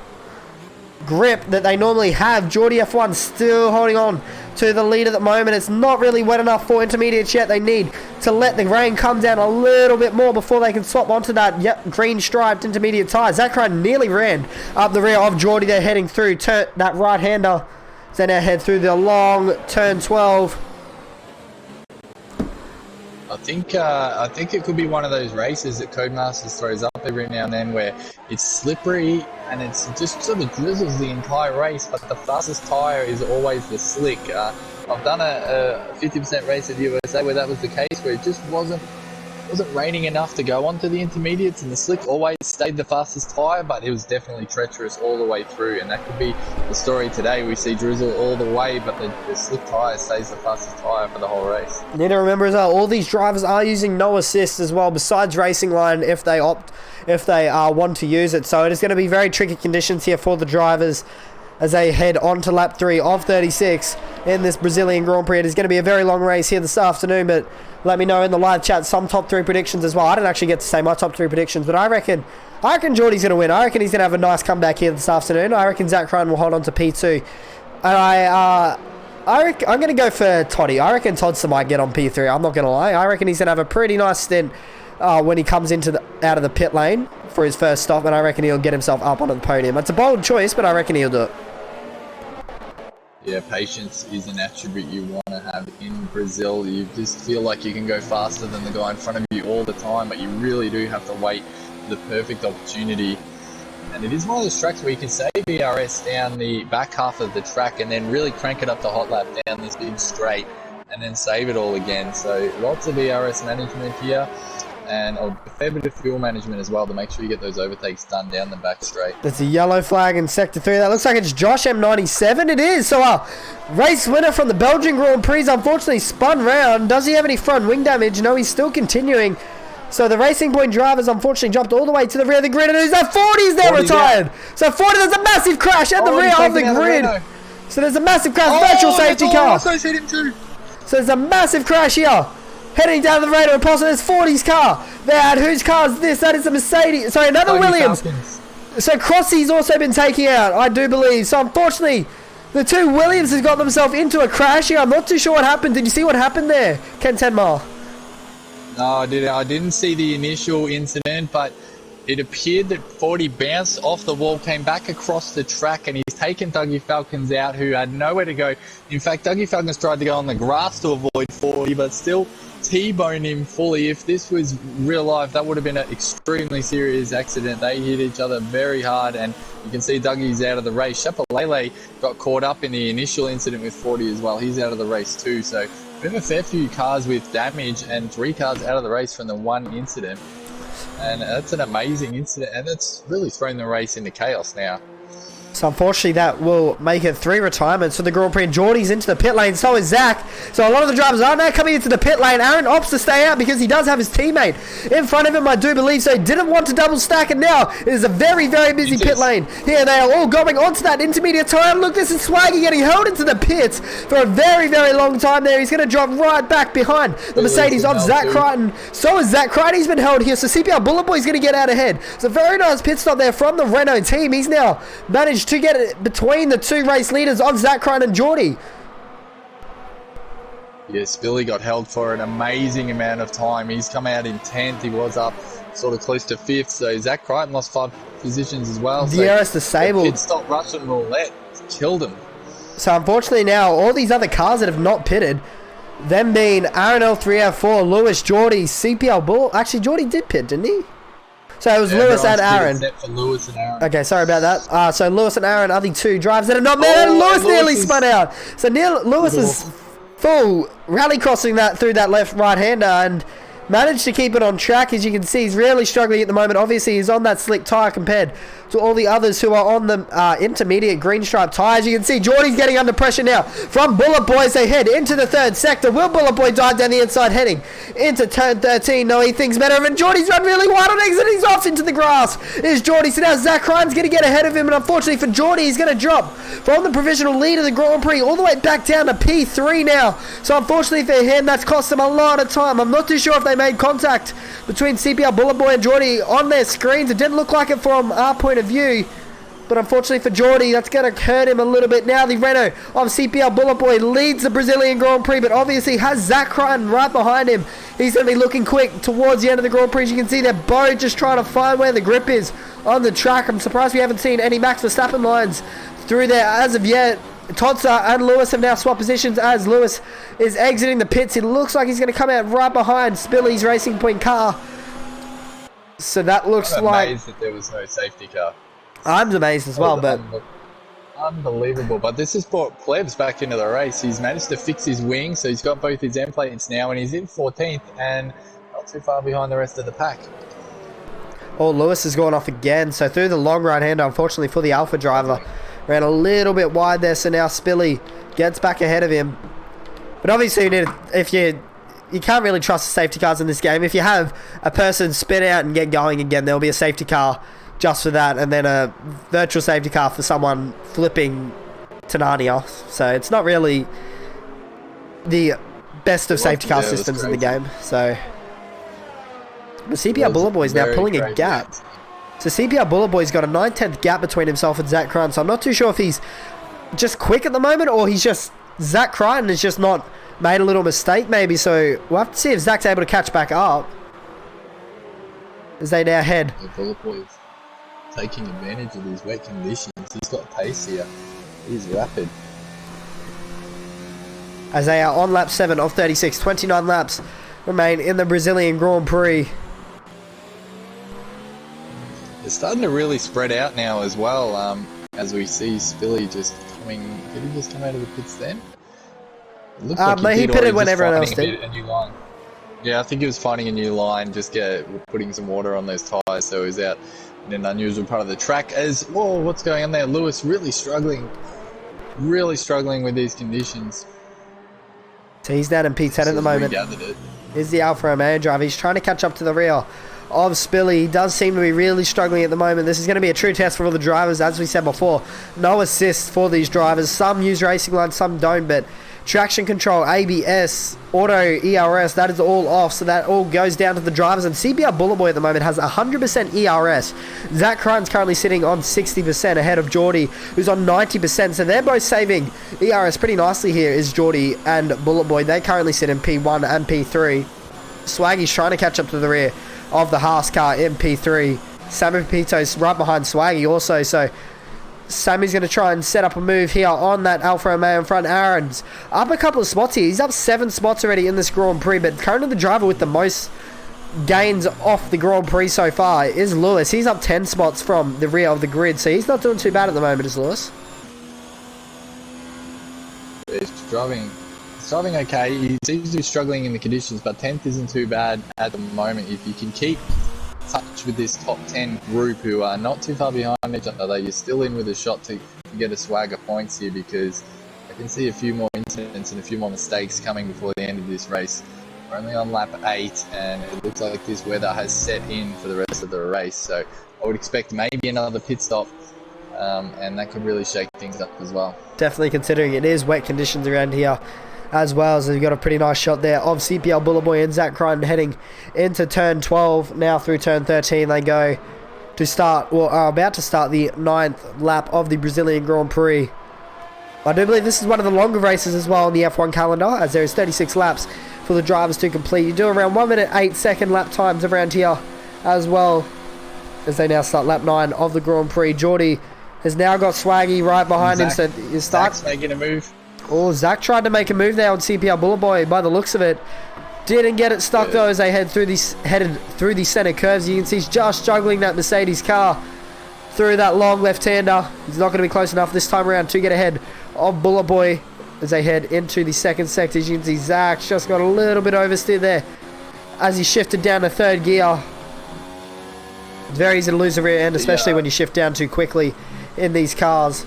grip that they normally have. Geordie F1 still holding on to the lead at the moment. It's not really wet enough for intermediates yet. They need to let the rain come down a little bit more before they can swap onto that green striped intermediate tyre. Zach Crichton nearly ran up the rear of Geordie. They're heading through that right-hander. They now head through the long turn 12. I think it could be one of those races that Codemasters throws up every now and then where it's slippery and it's just sort of drizzles the entire race, but the fastest tyre is always the slick. I've done a 50% race at USA where that was the case, where it just wasn't raining enough to go onto the intermediates, and the slick always stayed the fastest tyre, but it was definitely treacherous all the way through, and that could be the story today. We see drizzle all the way, but the slick tyre stays the fastest tyre for the whole race. You need to remember as well, all these drivers are using no assist as well, besides Racing Line if they want to use it. So it is going to be very tricky conditions here for the drivers as they head on to lap 3 of 36 in this Brazilian Grand Prix. It is going to be a very long race here this afternoon, but let me know in the live chat some top 3 predictions as well. I didn't actually get to say my top 3 predictions, but I reckon Geordie's going to win. I reckon he's going to have a nice comeback here this afternoon. I reckon Zach Crichton will hold on to P2. And I'm going to go for Toddy. I reckon Todster might get on P3. I'm not going to lie. I reckon he's going to have a pretty nice stint when he comes out of the pit lane for his first stop, and I reckon he'll get himself up onto the podium. It's a bold choice, but I reckon he'll do it. Yeah, patience is an attribute you want to have in Brazil. You just feel like you can go faster than the guy in front of you all the time, but you really do have to wait for the perfect opportunity. And it is one of those tracks where you can save ERS down the back half of the track and then really crank it up to hot lap down this big straight and then save it all again. So lots of ERS management here, and a fair bit of fuel management as well to make sure you get those overtakes done down the back straight. There's a yellow flag in Sector 3. That looks like it's Josh M97. It is. So race winner from the Belgian Grand Prix unfortunately spun round. Does he have any front wing damage? No, he's still continuing. So the Racing Point drivers unfortunately jumped all the way to the rear of the grid, and who's that? 40's there retired. Down. So 40, there's a massive crash at the rear of the grid. So there's a massive crash. Virtual safety car. So there's a massive crash here. Heading down the radar and possibly there's 40's car. There, whose car is this? That is a Mercedes. Sorry, another Williams. So Crossy's also been taken out, I do believe. So unfortunately, the two Williams has got themselves into a crash here. I'm not too sure what happened. Did you see what happened there, Ken 10 Mile? No, I didn't see the initial incident, but it appeared that 40 bounced off the wall, came back across the track, and he's taken Dougie Falcons out, who had nowhere to go. In fact, Dougie Falcons tried to go on the grass to avoid 40, but still T-boned him fully. If this was real life, that would have been an extremely serious accident. They hit each other very hard, and you can see Dougie's out of the race. Shapalele got caught up in the initial incident with 40 as well. He's out of the race too. So we have a fair few cars with damage and 3 cars out of the race from the one incident. And that's an amazing incident, and it's really thrown the race into chaos now. So unfortunately that will make it 3 retirements for the Grand Prix. Geordie's into the pit lane, so is Zach. So a lot of the drivers are now coming into the pit lane. Aaron opts to stay out because he does have his teammate in front of him, I do believe. So he didn't want to double stack, and now it is a very, very busy pit lane. Here they are all going onto that intermediate tire. Look, this is Swaggy getting held into the pits for a very, very long time there. He's going to drop right back behind the Mercedes of Zach Crichton. So is Zach Crichton. He's been held here. So CPR Bullet Boy's going to get out ahead. It's a very nice pit stop there from the Renault team. He's now managed to get it between the 2 race leaders of Zach Crichton and Geordie. Yes, Billy got held for an amazing amount of time. He's come out in 10th. He was up sort of close to 5th. So Zach Crichton lost 5 positions as well. DRS disabled. Pit stop Russian roulette killed him. So unfortunately now, all these other cars that have not pitted, them being Aaron L3F4, Lewis, Geordie, CPL Bull. Actually, Geordie did pit, didn't he? So it was Lewis and Aaron. Except for Lewis and Aaron. Okay, sorry about that. So Lewis and Aaron are the 2 drivers that are not made. Lewis nearly spun out. So Lewis is full rally crossing that through that left-right hander and managed to keep it on track. As you can see, he's really struggling at the moment. Obviously, he's on that slick tyre compared to all the others who are on the intermediate green stripe tyres. You can see Geordie's getting under pressure now from Bullet Boy as they head into the 3rd sector. Will Bullet Boy dive down the inside heading into turn 13? No, he thinks better of it. Geordie's run really wide on exit. He's off into the grass. Is Geordie. So now Zach Crichton's going to get ahead of him, and unfortunately for Geordie, he's going to drop from the provisional lead of the Grand Prix all the way back down to P3 now. So unfortunately for him, that's cost him a lot of time. I'm not too sure if they made contact between CPR Bullet Boy and Geordie on their screens. It didn't look like it from our point of view, but unfortunately for Geordie, that's going to hurt him a little bit. Now the Renault of CPR Bullet Boy leads the Brazilian Grand Prix, but obviously has Zach Crichton right behind him. He's going to be looking quick towards the end of the Grand Prix. As you can see, they're both just trying to find where the grip is on the track. I'm surprised we haven't seen any Max Verstappen lines through there as of yet. Totsa and Lewis have now swapped positions as Lewis is exiting the pits. It looks like he's going to come out right behind Spilly's Racing Point car. So that looks I'm like... amazed that there was no safety car. I'm amazed as well, but... Unbelievable. But this has brought Plebs back into the race. He's managed to fix his wing, so he's got both his end plates now, and he's in 14th and not too far behind the rest of the pack. Oh, Lewis has gone off again. So through the long right hander, unfortunately for the Alpha driver. Ran a little bit wide there, so now Spilly gets back ahead of him. But obviously, you can't really trust the safety cars in this game. If you have a person spin out and get going again, there'll be a safety car just for that, and then a virtual safety car for someone flipping to Narnia. So it's not really the best of safety car systems in the game. So the CPR Bullet Boy is now pulling a gap. So CPR Bullet Boy's got a 9/10 gap between himself and Zach Crichton. So I'm not too sure if he's just quick at the moment, or he's just... Zach Crichton has just not made a little mistake maybe. So we'll have to see if Zach's able to catch back up as they now head. The Bullet Boy is taking advantage of these wet conditions. He's got pace here. He's rapid. As they are on lap 7 of 36. 29 laps remain in the Brazilian Grand Prix. It's starting to really spread out now as well, as we see Spilly just coming... Did he just come out of the pits then? It looks like he pitted when everyone else did. A new line. Yeah, I think he was finding a new line, just putting some water on those tyres, so he's out in an unusual part of the track. Whoa, what's going on there? Lewis really struggling with these conditions. So he's down in P10 at the moment. Here's the Alfa Romeo driver. He's trying to catch up to the rear of Spilly. He does seem to be really struggling at the moment. This is going to be a true test for all the drivers, as we said before. No assists for these drivers. Some use racing lines, some don't, but traction control, ABS, auto ERS, that is all off, so that all goes down to the drivers. And CBR Bullet Boy at the moment has 100% ERS. Zach Crichton's currently sitting on 60% ahead of Geordie, who's on 90%, so they're both saving ERS pretty nicely here, is Geordie and Bullet Boy. They currently sit in P1 and P3. Swaggy's trying to catch up to the rear of the Haas car in P3. Sammy Pito's right behind Swaggy also, so Sammy's going to try and set up a move here on that Alfa Romeo in front. Aaron's up a couple of spots here. He's up 7 spots already in this Grand Prix, but currently the driver with the most gains off the Grand Prix so far is Lewis. He's up 10 spots from the rear of the grid, so he's not doing too bad at the moment, is Lewis? He's driving okay. He seems to be struggling in the conditions, but 10th isn't too bad at the moment. If you can keep touch with this top 10 group who are not too far behind each other, you're still in with a shot to get a swag of points here, because I can see a few more incidents and a few more mistakes coming before the end of this race. We're only on lap 8, and it looks like this weather has set in for the rest of the race, so I would expect maybe another pit stop, and that could really shake things up as well. Definitely, considering it is wet conditions around here as well, so you've got a pretty nice shot there of CPL Bullet Boy and Zach Crichton heading into turn 12. Now through turn 13 they go to start, or are about to start, the 9th lap of the Brazilian Grand Prix. I do believe this is one of the longer races as well on the F1 calendar, as there is 36 laps for the drivers to complete. You do around 1 minute 8 second lap times around here as well, as they now start lap 9 of the Grand Prix. Geordie has now got Swaggy right behind him, so you start. Zach's making a move. Oh, Zach tried to make a move there on CPL Bullet Boy by the looks of it. Didn't get it stuck though, as they headed through the center curves. You can see he's just juggling that Mercedes car through that long left-hander. He's not going to be close enough this time around to get ahead of Bullet Boy as they head into the second sector. As you can see, Zach just got a little bit oversteered there as he shifted down to third gear. It's very easy to lose the rear end, especially when you shift down too quickly in these cars.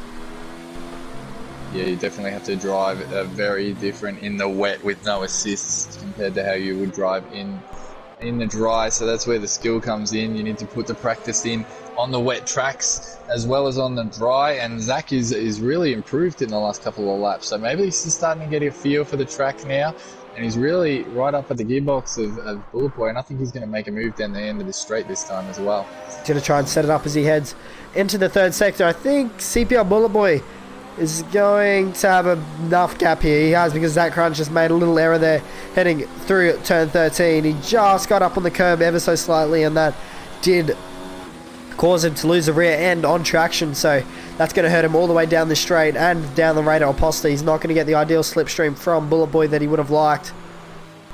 Yeah, you definitely have to drive very different in the wet with no assists compared to how you would drive in the dry. So that's where the skill comes in. You need to put the practice in on the wet tracks as well as on the dry. And Zach is really improved in the last couple of laps. So maybe he's just starting to get a feel for the track now. And he's really right up at the gearbox of Bullet Boy. And I think he's going to make a move down the end of the straight this time as well. He's going to try and set it up as he heads into the third sector. I think CPL Bullet Boy is going to have enough gap here. He has, because Zach Crunch just made a little error there heading through turn 13. He just got up on the curb ever so slightly, and that did cause him to lose the rear end on traction, so that's going to hurt him all the way down the straight and down the radar poster. He's not going to get the ideal slipstream from Bullet Boy that he would have liked.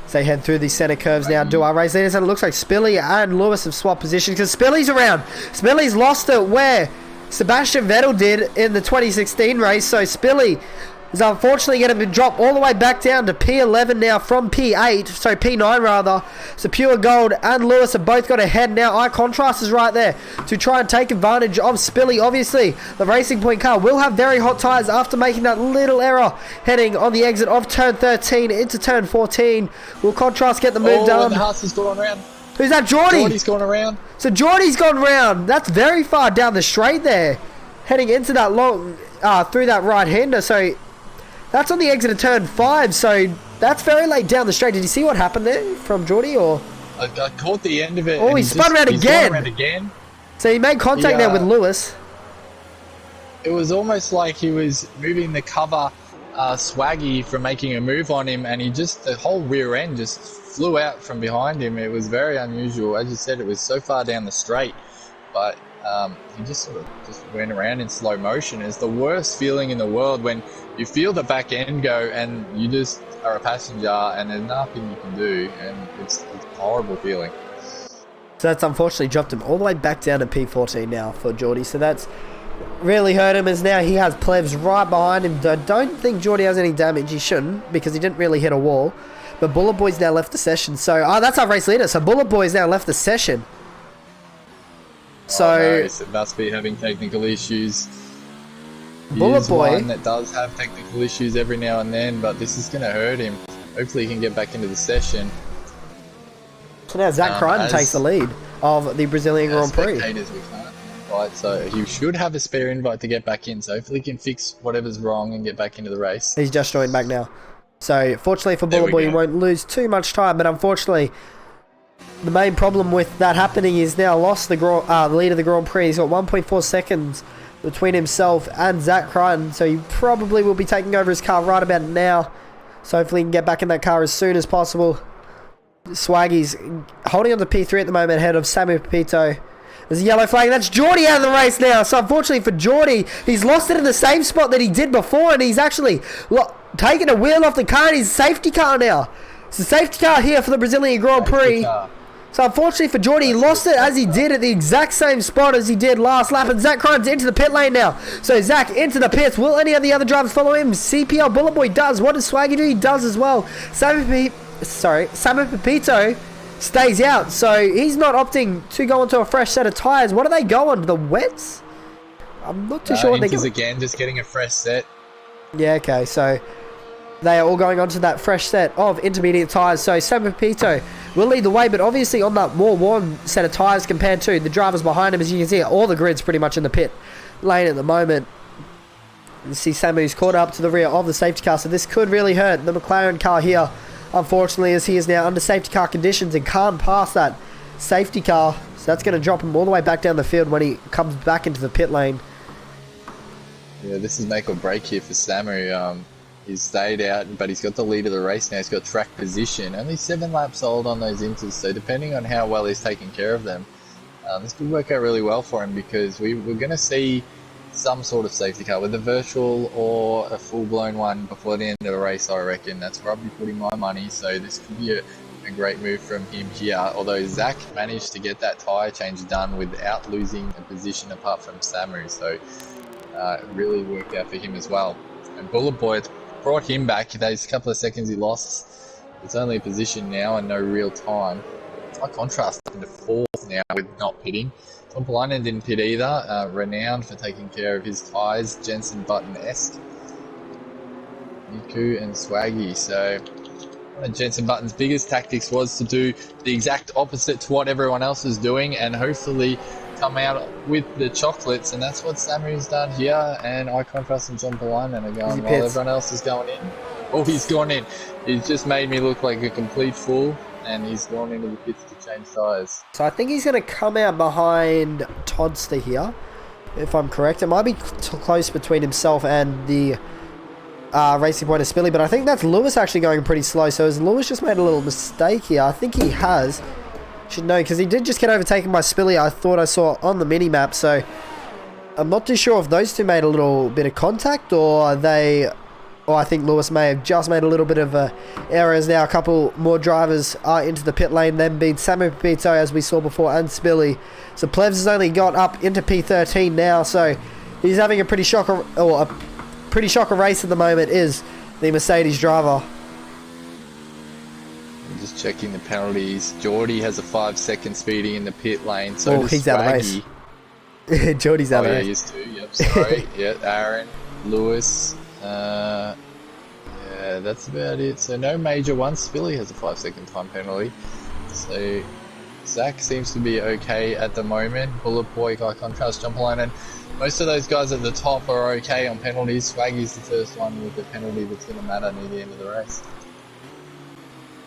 As they head through these center curves now, do our race leaders, and it looks like Spilly and Lewis have swapped positions, because Spilly's around. Spilly's lost it where Sebastian Vettel did in the 2016 race, so Spilly is unfortunately going to be dropped all the way back down to P11 now from P8, so P9 rather. So Pure Gold and Lewis have both got ahead now. Eye Contrast is right there to try and take advantage of Spilly. Obviously, the Racing Point car will have very hot tyres after making that little error heading on the exit of turn 13 into turn 14. Will Contrast get the move done? And the Haas has gone around. Who's that? Geordie? Geordie's gone around. So Geordie's gone round. That's very far down the straight there, heading into that long, through that right-hander. So that's on the exit of turn 5. So that's very late down the straight. Did you see what happened there from Geordie, or? I caught the end of it. Oh, he spun around again. Around again. So he made contact there with Lewis. It was almost like he was moving the cover Swaggy from making a move on him, and the whole rear end just flew out from behind him. It was very unusual. As you said, it was so far down the straight, but he just sort of just went around in slow motion. It's the worst feeling in the world when you feel the back end go and you just are a passenger and there's nothing you can do, and it's a horrible feeling. So that's unfortunately dropped him all the way back down to P14 now for Geordie. So that's really hurt him, as now he has plebs right behind him. I don't think Geordie has any damage. He shouldn't, because he didn't really hit a wall. But Bullet Boy's now left the session. So, that's our race leader. So Bullet Boy's now left the session. So, no, it must be having technical issues. Bullet Boy, one that does have technical issues every now and then, but this is going to hurt him. Hopefully he can get back into the session. So now Zach Crichton takes the lead of the Brazilian Grand Prix. Spectators, we can't invite, so he should have a spare invite to get back in. So hopefully he can fix whatever's wrong and get back into the race. He's just joined back now. So fortunately for Bullet Boy, he won't lose too much time, but unfortunately, the main problem with that happening is now lost the lead of the Grand Prix. He's got 1.4 seconds between himself and Zach Crichton, so he probably will be taking over his car right about now. So hopefully he can get back in that car as soon as possible. Swaggy's holding on to P3 at the moment, ahead of Samu Pepito There's a yellow flag. That's Geordie out of the race now. So unfortunately for Geordie, he's lost it in the same spot that he did before, and he's actually taken a wheel off the car, and he's safety car now. It's a safety car here for the Brazilian Grand Prix. So unfortunately for Geordie, he lost it as he did at the exact same spot as he did last lap. And Zach Crimes into the pit lane now. So Zach into the pits. Will any of the other drivers follow him? CPL Bullet Boy does. What does Swaggy do? He does as well. Samu Pepito stays out. So he's not opting to go onto a fresh set of tyres. What do they go on? The wets? I'm not too sure what they go. Again, just getting a fresh set. Yeah, okay. So they are all going onto that fresh set of intermediate tyres. So Samu Pepito will lead the way, but obviously on that more worn set of tyres compared to the drivers behind him. As you can see, all the grid's pretty much in the pit lane at the moment. You see Samu's caught up to the rear of the safety car, so this could really hurt the McLaren car here, unfortunately, as he is now under safety car conditions and can't pass that safety car. So that's going to drop him all the way back down the field when he comes back into the pit lane. Yeah, this is make or break here for Samu. He's stayed out, but he's got the lead of the race now. He's got track position. Only 7 laps old on those inters, so depending on how well he's taking care of them, this could work out really well for him, because we're going to see some sort of safety car, with a virtual or a full-blown one before the end of the race, I reckon. That's where I'll be putting my money, so this could be a great move from him here. Although Zach managed to get that tyre change done without losing a position apart from Samu, so it really worked out for him as well. And Bullet Boy, it's brought him back. Those couple of seconds he lost, it's only a position now and no real time. By contrast, into 4th now with not pitting. Tom Polainen didn't pit either, renowned for taking care of his tyres, Jensen Button-esque. Niku and Swaggy. So one of Jensen Button's biggest tactics was to do the exact opposite to what everyone else is doing, and hopefully come out with the chocolates, and that's what Samu's done here. And I contrast and John Polainen are going while everyone else is going in. Oh, he's gone in. He's just made me look like a complete fool, and he's gone into the pits to change tyres. So I think he's going to come out behind Toddster here, if I'm correct. It might be close between himself and the Racing Point of Spilly, but I think that's Lewis actually going pretty slow. So has Lewis just made a little mistake here? I think he has. Should know, because he did just get overtaken by Spilly, I thought I saw on the mini-map. So I'm not too sure if those two made a little bit of contact, or I think Lewis may have just made a little bit of errors. Now a couple more drivers are into the pit lane, then being Samu Pepito, as we saw before, and Spilly. So Plevs has only got up into P13 now, so he's having a pretty shocker race at the moment, is the Mercedes driver. Just checking the penalties. Geordie has a 5-second speeding in the pit lane, so he's out of the race. Geordie's out of the race. Yeah, he is too. Yep, sorry. Yeah, Aaron, Lewis. Yeah, that's about it. So no major ones. Spilly has a 5-second time penalty. So Zach seems to be okay at the moment. Bullet Boy, by contrast, John Polainen. Most of those guys at the top are okay on penalties. Swaggy's the first one with the penalty that's going to matter near the end of the race.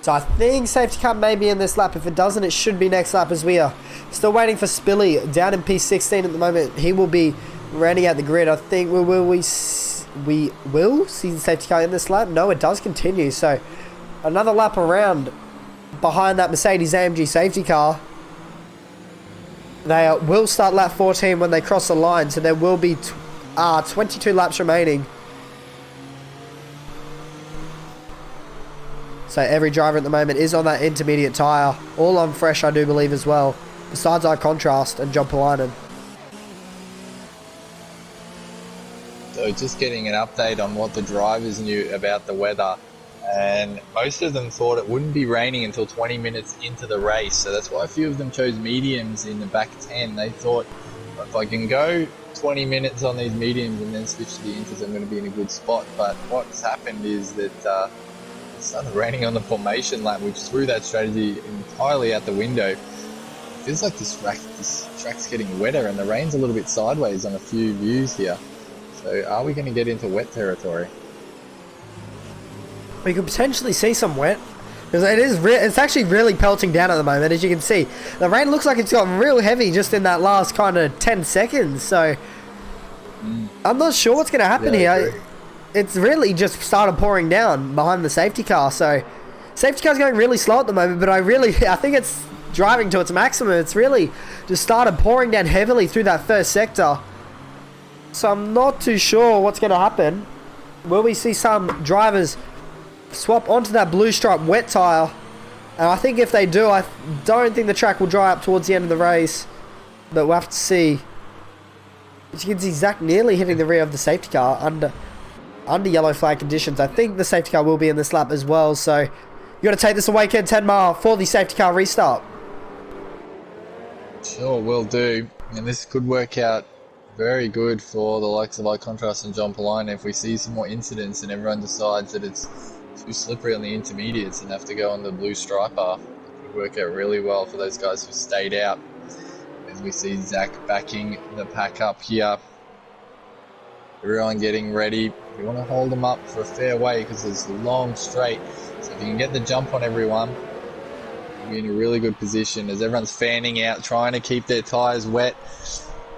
So I think safety car may be in this lap. If it doesn't, it should be next lap, as we are still waiting for Spilly down in P16 at the moment. He will be rounding out the grid. I think we will see the safety car in this lap. No, it does continue. So another lap around behind that Mercedes AMG safety car. They will start lap 14 when they cross the line. So there will be 22 laps remaining. So every driver at the moment is on that intermediate tyre. All on fresh, I do believe, as well. Besides our contrast and John Polainen. So just getting an update on what the drivers knew about the weather. And most of them thought it wouldn't be raining until 20 minutes into the race. So that's why a few of them chose mediums in the back 10. They thought, if I can go 20 minutes on these mediums and then switch to the inters, I'm going to be in a good spot. But what's happened is that it started raining on the formation lap, which threw that strategy entirely out the window. It feels like this track's getting wetter, and the rain's a little bit sideways on a few views here. So are we going to get into wet territory? We could potentially see some wet, because it's actually really pelting down at the moment. As you can see, the rain looks like it's gotten real heavy just in that last kind of 10 seconds. So I'm not sure what's going to happen here. It's really just started pouring down behind the safety car. So safety car's going really slow at the moment, but I think it's driving to its maximum. It's really just started pouring down heavily through that first sector. So I'm not too sure what's going to happen. Will we see some drivers swap onto that blue stripe wet tyre? And I think if they do, I don't think the track will dry up towards the end of the race. But we'll have to see. As you can see, Zach nearly hitting the rear of the safety car under yellow flag conditions. I think the safety car will be in this lap as well. So you got to take this away, Ken 10 mile for the safety car restart. Sure, will do. And this could work out very good for the likes of iContrast and John Polina if we see some more incidents and everyone decides that it's too slippery on the intermediates and have to go on the blue striper. It could work out really well for those guys who stayed out. As we see Zach backing the pack up here. Everyone getting ready. We want to hold them up for a fair way because it's a long straight. So if you can get the jump on everyone, you'll be in a really good position as everyone's fanning out, trying to keep their tyres wet.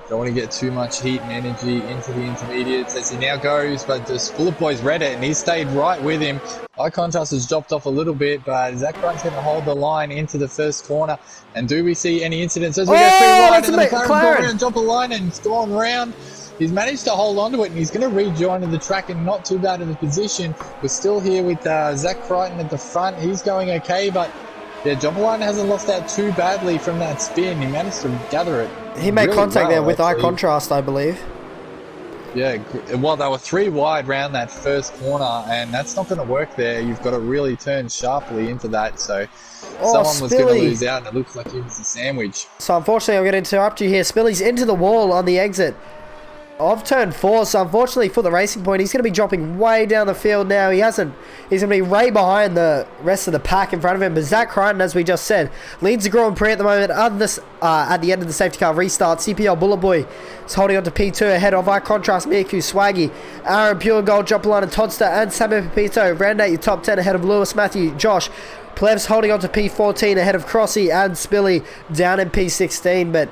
Don't want to get too much heat and energy into the intermediates as he now goes, but the Bullet Boy's read it and he stayed right with him. iContrast has dropped off a little bit, but Zach Brown's going to hold the line into the first corner. And do we see any incidents as we go through wide? And the McLaren's going to jump a line and it's gone round. He's managed to hold on to it and he's going to rejoin the track and not too bad of a position. We're still here with Zach Crichton at the front. He's going okay, but yeah, John Polina hasn't lost out too badly from that spin. He managed to gather it. He made really contact there with iContrast, I believe. Yeah, well, they were 3 wide round that first corner, and that's not going to work there. You've got to really turn sharply into that. So someone was going to lose out, and it looks like it was a sandwich. So unfortunately, I'm going to interrupt you here. Spilly's into the wall on the exit of turn 4, so unfortunately for the Racing Point, he's going to be dropping way down the field now. He's going to be way behind the rest of the pack in front of him. But Zach Crichton, as we just said, leads the Grand Prix at the moment. At the end of the safety car restart, CPL Bullet Boy is holding on to P2 ahead of iContrast, Miku, Swaggy, Aaron, Pure Gold, John Polina, Toddster, and Samuel Pepito. Round out your top 10 ahead of Lewis, Matthew, Josh. Plebs holding on to P14 ahead of Crossy and Spilly down in P16, but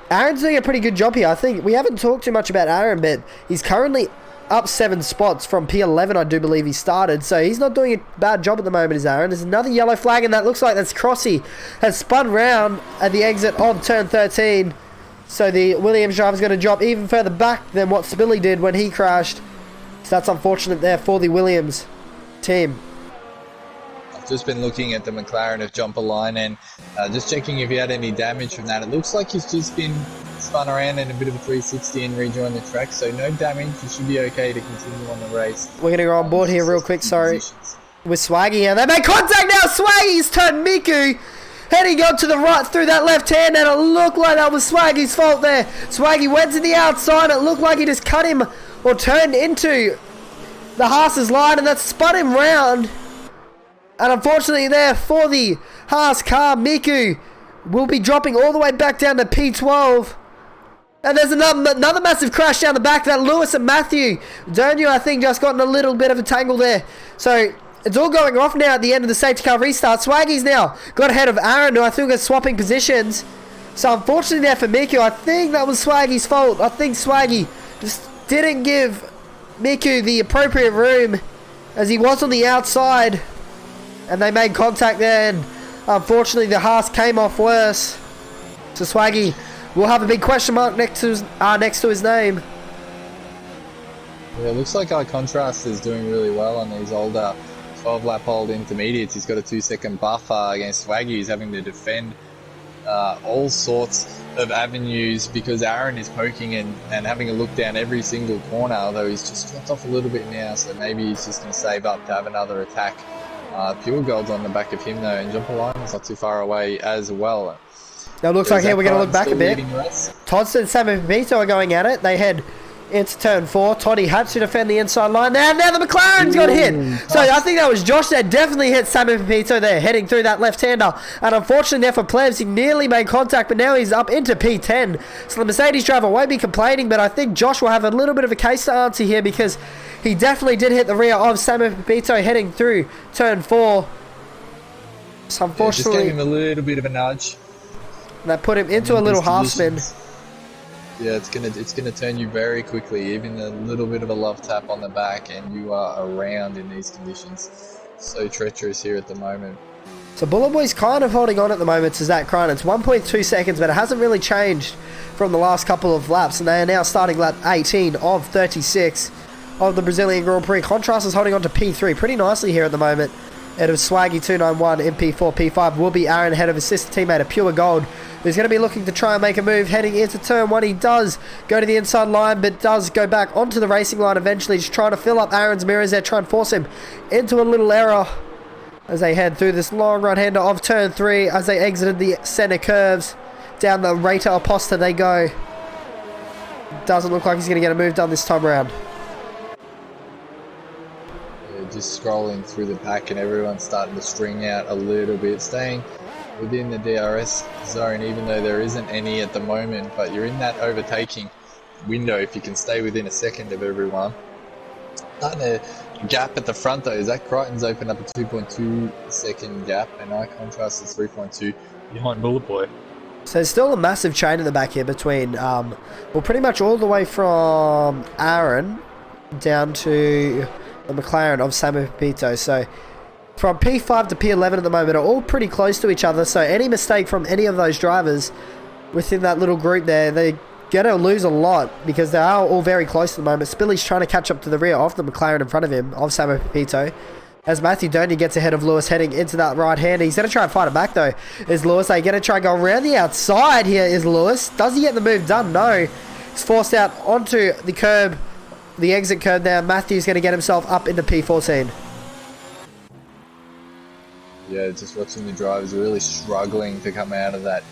Aaron's doing a pretty good job here. I think we haven't talked too much about Aaron, but he's currently up 7 spots from P11, I do believe he started. So he's not doing a bad job at the moment, is Aaron. There's another yellow flag, and that looks like that's Crossy. Has spun round at the exit of turn 13. So the Williams driver's going to drop even further back than what Spilly did when he crashed. So that's unfortunate there for the Williams team. Just been looking at the McLaren of John Polina and just checking if he had any damage from that. It looks like he's just been spun around in a bit of a 360 and rejoined the track, so no damage. He should be okay to continue on the race. We're going to go on board here real quick, sorry, with Swaggy, and they make contact now. Swaggy's turned Miku, heading on to the right through that left hand, and it looked like that was Swaggy's fault there. Swaggy went to the outside. It looked like he just cut him or turned into the Haas's line, and that spun him round. And unfortunately there for the Haas car, Miku will be dropping all the way back down to P12. And there's another massive crash down the back. That Lewis and Matthew Dernier, I think, just got in a little bit of a tangle there. So it's all going off now at the end of the safety car restart. Swaggy's now got ahead of Aaron, who I think is swapping positions. So unfortunately there for Miku, I think that was Swaggy's fault. I think Swaggy just didn't give Miku the appropriate room as he was on the outside. And they made contact there, and unfortunately the Haas came off worse. So Swaggy will have a big question mark next to his name. Yeah, it looks like iContrast is doing really well on these older 12-lap old intermediates. He's got a 2-second buffer against Swaggy. He's having to defend all sorts of avenues because Aaron is poking and having a look down every single corner, although he's just dropped off a little bit now, so maybe he's just going to save up to have another attack. Pure Gold's on the back of him though, and John Polina's not too far away as well. Now it looks like here we're going to look back a bit. Toddson and Samuel Pepito are going at it. They head into turn 4. Toddy had to defend the inside line. Now the McLaren's got hit. So I think that was Josh that definitely hit Samuel Pepito there, heading through that left-hander. And unfortunately there for Plebs, he nearly made contact, but now he's up into P10. So the Mercedes driver won't be complaining, but I think Josh will have a little bit of a case to answer here because he definitely did hit the rear of Samuel Pepito heading through turn 4. So unfortunately, just gave him a little bit of a nudge. That put him into a little half spin. Yeah, it's gonna turn you very quickly. Even a little bit of a love tap on the back, and you are around in these conditions. So treacherous here at the moment. So Bullet Boy's kind of holding on at the moment to Zach Crane. It's 1.2 seconds, but it hasn't really changed from the last couple of laps. And they are now starting lap 18 of 36 of the Brazilian Grand Prix. Contrast is holding on to P3 pretty nicely here at the moment. Out of Swaggy 291 in P4. P5 will be Aaron ahead of his sister teammate of Pure Gold, who's going to be looking to try and make a move heading into turn 1. He does go to the inside line, but does go back onto the racing line eventually, just trying to fill up Aaron's mirrors there, try and force him into a little error as they head through this long right-hander of turn 3 as they exited the centre curves. Down the Rata Aposta they go. Doesn't look like he's going to get a move done this time around. Just scrolling through the pack and everyone's starting to string out a little bit, staying within the DRS zone even though there isn't any at the moment, but you're in that overtaking window if you can stay within a second of everyone. Starting a gap at the front though. Zach Crichton's opened up a 2.2 second gap and I contrast is 3.2 behind Bullet Boy. So there's still a massive chain in the back here between, well, pretty much all the way from Aaron down to the McLaren of Samu Pepito. So from P5 to P11 at the moment are all pretty close to each other. So any mistake from any of those drivers within that little group there, they're going to lose a lot because they are all very close at the moment. Spilly's trying to catch up to the rear of the McLaren in front of him, of Samu Pepito. As Matthew Donia gets ahead of Lewis heading into that right hand. He's going to try and fight it back though. Is Lewis. They're going to try and go around the outside here is Lewis. Does he get the move done? No. He's forced out onto the curb. The exit curve now. Matthew's going to get himself up into P14. Yeah, just watching the drivers really struggling to come out of that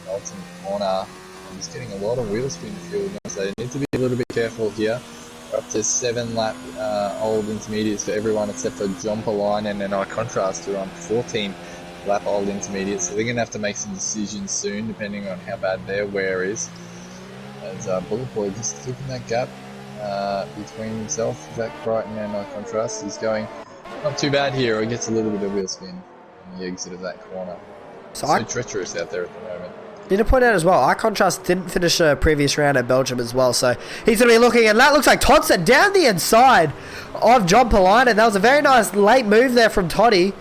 ultimate corner. I'm just getting a lot of wheel spin field. So they need to be a little bit careful here. We're up to 7 lap old intermediates for everyone except for John Polainen and I contrast who are on 14 lap old intermediates. So they're going to have to make some decisions soon depending on how bad their wear is. As Bullet Boy just keeping that gap between himself, Zach Crichton and I contrast. He's going not too bad here, or he gets a little bit of wheel spin on the exit of that corner. So treacherous out there at the moment. Need to point out as well, I contrast didn't finish a previous round at Belgium as well, so he's going to be looking, and that looks like Todson down the inside of John Polainen. That was a very nice late move there from Toddy.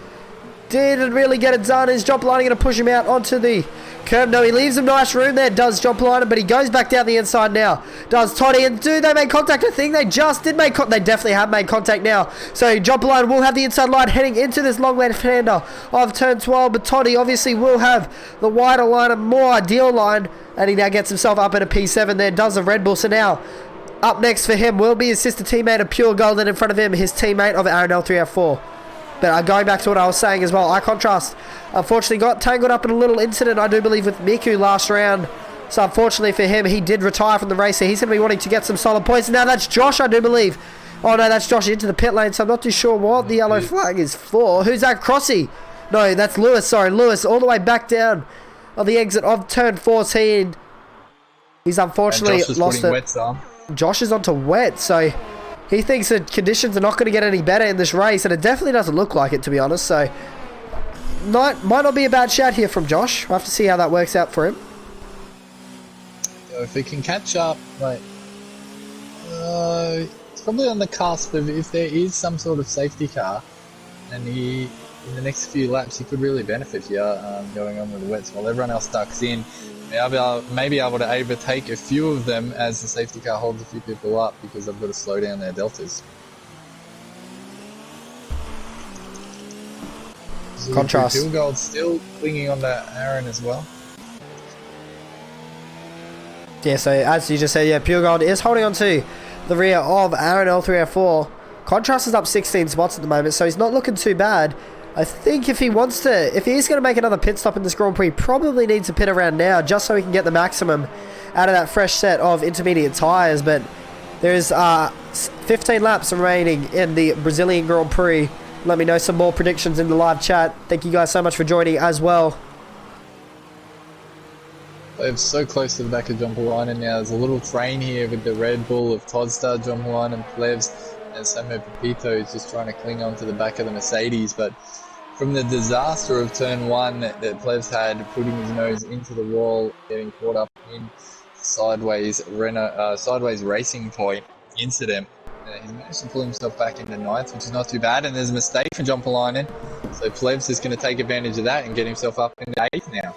Didn't really get it done. Is John Polainen going to push him out onto the curb? No, he leaves him nice room there, does John Polainen, but he goes back down the inside now. Does Toddy, and do they make contact? I think they just did make contact. They definitely have made contact now. So John Polainen will have the inside line heading into this long left-hander of turn 12, but Toddy obviously will have the wider line, a more ideal line, and he now gets himself up at a P7 there, does a Red Bull. So now, up next for him will be his sister teammate of Pure Gold, and in front of him, his teammate of Aaron L3F4. But going back to what I was saying as well, I contrast unfortunately got tangled up in a little incident, I do believe, with Miku last round. So unfortunately for him, he did retire from the race. So he's going to be wanting to get some solid points. Now that's Josh, I do believe. Oh no, that's Josh into the pit lane. So I'm not too sure what the yellow flag is for. Who's that? Crossy? No, that's Lewis. Sorry, Lewis all the way back down on the exit of turn 14. He's unfortunately lost it. Josh is onto wet, so he thinks that conditions are not going to get any better in this race, and it definitely doesn't look like it, to be honest. So, might not be a bad shout here from Josh. We'll have to see how that works out for him. If he can catch up, like, it's probably on the cusp of if there is some sort of safety car, and he, in the next few laps, he could really benefit here, going on with the wets while everyone else ducks in. May be able to overtake a few of them as the safety car holds a few people up because they've got to slow down their deltas. Contrast. Pure Gold still clinging on to Aaron as well. Yeah, so as you just said, yeah, Pure Gold is holding on to the rear of Aaron L304. Contrast is up 16 spots at the moment, so he's not looking too bad. I think if he wants to, if he's going to make another pit stop in this Grand Prix, probably needs to pit around now just so he can get the maximum out of that fresh set of intermediate tyres. But there's 15 laps remaining in the Brazilian Grand Prix. Let me know some more predictions in the live chat. Thank you guys so much for joining as well. They're so close to the back of John Polainen now. There's a little train here with the Red Bull of Todstar, John Polainen, Plevs, and Samu Pepito is just trying to cling on to the back of the Mercedes. But from the disaster of turn 1 that Plevs had, putting his nose into the wall, getting caught up in sideways racing point incident, he's managed to pull himself back into 9th, which is not too bad. And there's a mistake from John Polainen. So Plebs is going to take advantage of that and get himself up into 8th now.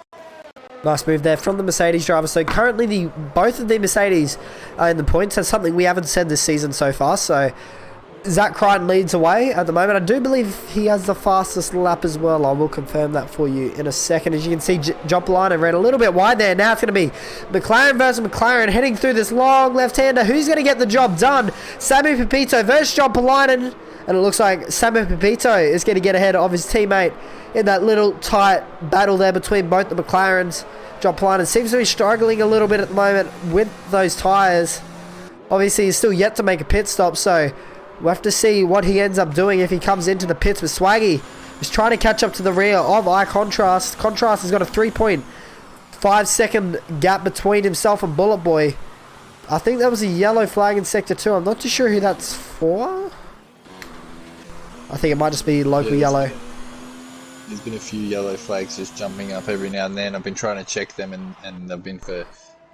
Nice move there from the Mercedes driver. So currently both of the Mercedes are in the points. That's something we haven't said this season so far. So Zach Crichton leads away at the moment. I do believe he has the fastest lap as well. I will confirm that for you in a second. As you can see, John Polina ran a little bit wide there. Now it's going to be McLaren versus McLaren heading through this long left-hander. Who's going to get the job done? Sammy Pepito versus John Polina. And it looks like Sammy Pepito is going to get ahead of his teammate in that little tight battle there between both the McLarens. John Polina seems to be struggling a little bit at the moment with those tyres. Obviously, he's still yet to make a pit stop, so we'll have to see what he ends up doing if he comes into the pits. With Swaggy is trying to catch up to the rear of iContrast. Contrast has got a 3.5 second gap between himself and Bullet Boy. I think that was a yellow flag in Sector 2. I'm not too sure who that's for. I think it might just be local yellow. There's been a few yellow flags just jumping up every now and then. I've been trying to check them and they've been for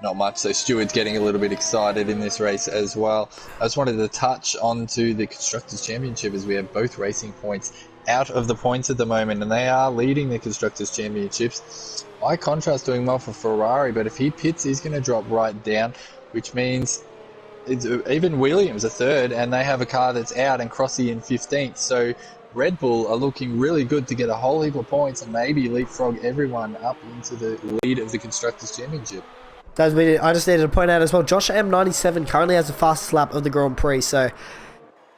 not much. So Stewart's getting a little bit excited in this race as well. I just wanted to touch onto the Constructors' Championship as we have both racing points out of the points at the moment and they are leading the Constructors' Championships. By contrast, doing well for Ferrari, but if he pits, he's going to drop right down, which means it's even Williams a third and they have a car that's out and Crossy in 15th. So Red Bull are looking really good to get a whole heap of points and maybe leapfrog everyone up into the lead of the Constructors' Championship. I just needed to point out as well, Josh M97 currently has the fastest lap of the Grand Prix, so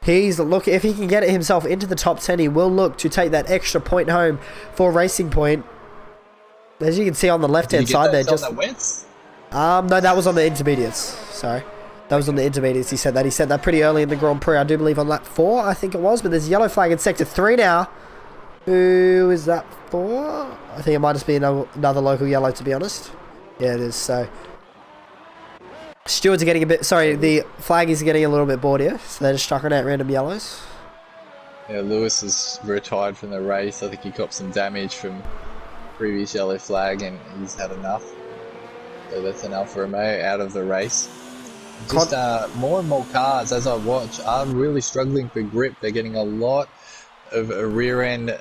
if he can get himself into the top 10, he will look to take that extra point home for Racing Point. As you can see on the left-hand side there, just... on the wets? No, that was on the intermediates. Sorry. That was on the intermediates. He said that pretty early in the Grand Prix. I do believe on lap 4, I think it was. But there's a yellow flag in Sector 3 now. Who is that for? I think it might just be another local yellow, to be honest. Yeah, it is. So Stewards are getting a bit... Sorry, the flag is getting a little bit bored here. So they're just chucking out random yellows. Yeah, Lewis is retired from the race. I think he copped some damage from previous yellow flag and he's had enough. So that's an Alfa Romeo out of the race. Just more and more cars, as I watch, are really struggling for grip. They're getting a lot of rear end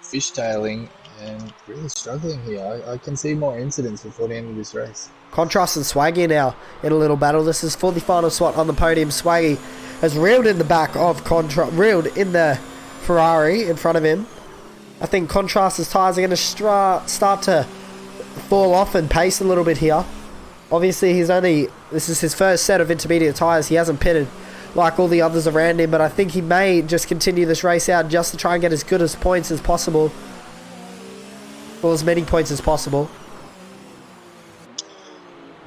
fishtailing and really struggling here. I can see more incidents before the end of this race. Contrast and Swaggy now in a little battle. This is for the final spot on the podium. Swaggy has reeled in the back of reeled in the Ferrari in front of him. I think Contrast's tyres are going to start to fall off and pace a little bit here. Obviously, this is his first set of intermediate tyres. He hasn't pitted like all the others around him, but I think he may just continue this race out just to try and get as good as points as possible. Or as many points as possible.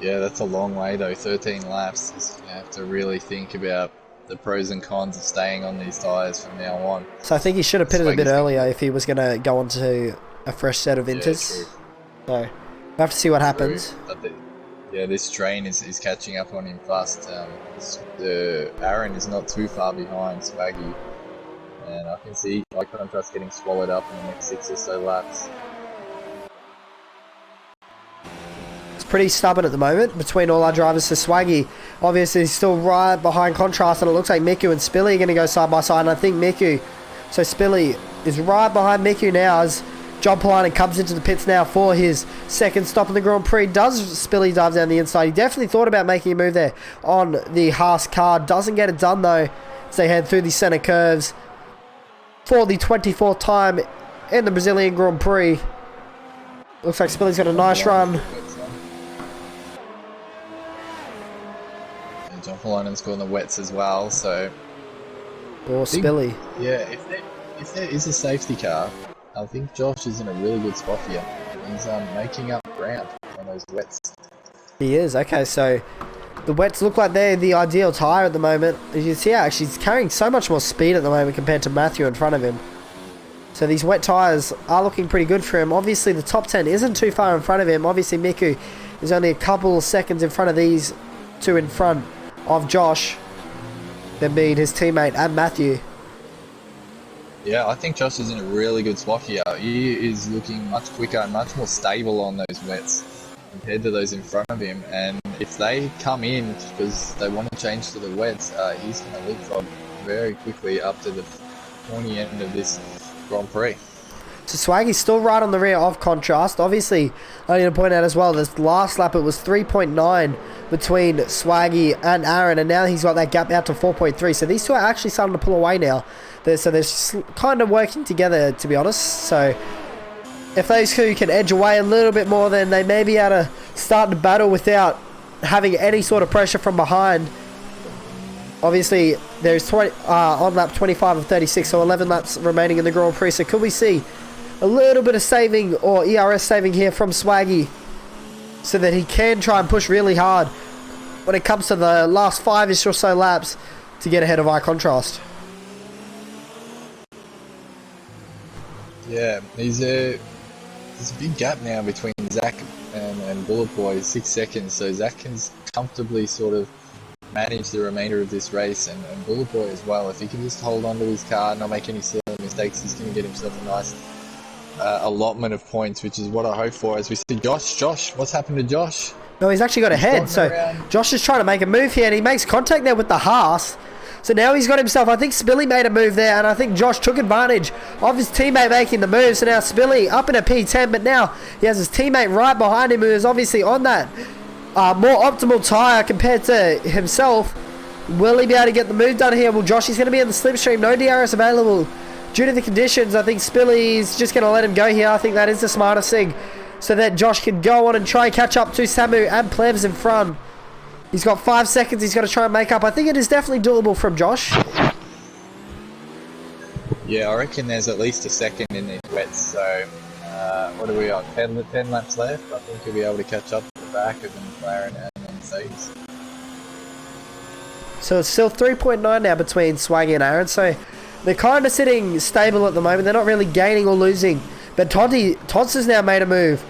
Yeah, that's a long way though, 13 laps. You have to really think about the pros and cons of staying on these tyres from now on. So I think he should have pitted a bit earlier if he was going to go on to a fresh set of inters. Yeah, so we'll have to see what happens. Yeah, this train is catching up on him fast. Aaron is not too far behind Swaggy. And I can see iContrast getting swallowed up in the next 6 or so laps. It's pretty stubborn at the moment between all our drivers. So Swaggy obviously is still right behind Contrast, and it looks like Miku and Spilly are going to go side by side. And I think Spilly is right behind Miku now as John Polina comes into the pits now for his second stop in the Grand Prix. Does Spilly dive down the inside? He definitely thought about making a move there on the Haas car. Doesn't get it done though as they head through the centre curves for the 24th time in the Brazilian Grand Prix. Looks like Spilly's got a nice run. And John Polina's got the wets as well, so... Or Spilly. Yeah, if there is a safety car, I think Josh is in a really good spot here. He's making up ground on those wets. He is. Okay, so the wets look like they're the ideal tyre at the moment. As you can see, actually, he's carrying so much more speed at the moment compared to Matthew in front of him. So these wet tyres are looking pretty good for him. Obviously, the top 10 isn't too far in front of him. Obviously, Miku is only a couple of seconds in front of these two in front of Josh, them being his teammate and Matthew. Yeah, I think Josh is in a really good spot here. He is looking much quicker and much more stable on those wets compared to those in front of him. And if they come in because they want to change to the wets, he's going to leapfrog very quickly up to the pointy end of this Grand Prix. So Swaggy's still right on the rear of Contrast. Obviously, I need to point out as well, this last lap it was 3.9 between Swaggy and Aaron, and now he's got that gap out to 4.3. So these two are actually starting to pull away now. So they're kind of working together, to be honest. So if those two can edge away a little bit more, then they may be able to start the battle without having any sort of pressure from behind. Obviously, there's on lap 25 of 36, so 11 laps remaining in the Grand Prix. So could we see a little bit of saving or ERS saving here from Swaggy so that he can try and push really hard when it comes to the last 5-ish or so laps to get ahead of iContrast? Yeah, there's a big gap now between Zach and Bullet Boy, 6 seconds. So Zach can comfortably sort of manage the remainder of this race, and Bullet Boy as well. If he can just hold on to his car, not make any silly mistakes, he's going to get himself a nice allotment of points, which is what I hope for. As we see Josh, what's happened to Josh? No, he's actually got ahead. So Josh is trying to make a move here, and he makes contact there with the Haas. So now he's got himself, I think Spilly made a move there, and I think Josh took advantage of his teammate making the move. So now Spilly up in a P10, but now he has his teammate right behind him, who is obviously on that more optimal tyre compared to himself. Will he be able to get the move done here? Well, Josh is going to be in the slipstream. No DRS available due to the conditions. I think Spilly's just going to let him go here. I think that is the smartest thing, so that Josh can go on and try and catch up to Samu and Plebs in front. He's got 5 seconds. He's got to try and make up. I think it is definitely doable from Josh. Yeah, I reckon there's at least a second in these wets. So what are we on? 10 laps left. I think he'll be able to catch up to the back of the McLaren and the Mercedes. So it's still 3.9 now between Swaggy and Aaron. So they're kind of sitting stable at the moment. They're not really gaining or losing. But Tots has now made a move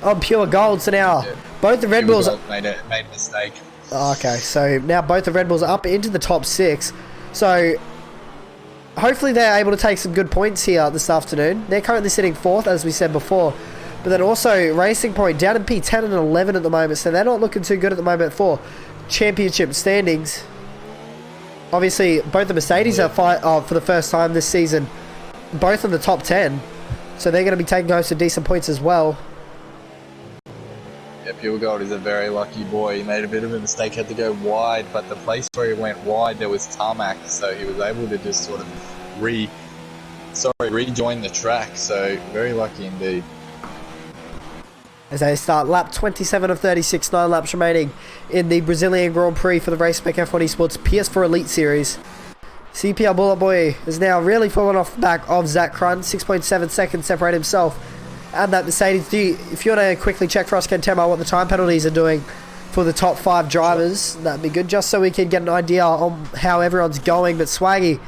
on pure gold. So now both the Red Bulls made a mistake. Okay, so now both the Red Bulls are up into the top 6. So hopefully they're able to take some good points here this afternoon. They're currently sitting 4th, as we said before. But then also Racing Point down in P10 and 11 at the moment. So they're not looking too good at the moment for championship standings. Obviously, both the Mercedes are for the first time this season, both in the top 10. So they're going to be taking home some decent points as well. Yeah, Pure Gold is a very lucky boy. He made a bit of a mistake, had to go wide, but the place where he went wide, there was tarmac, so he was able to just sort of rejoin the track. So very lucky indeed. As they start lap 27 of 36, 9 laps remaining in the Brazilian Grand Prix for the Race Spec F1 Esports PS4 Elite Series. CPL Bullet Boy is now really falling off the back of Zach Crunt. 6.7 seconds separate himself and that Mercedes. If you want to quickly check for us, Kentema, what the time penalties are doing for the top 5 drivers, that'd be good, just so we can get an idea on how everyone's going. But Swaggy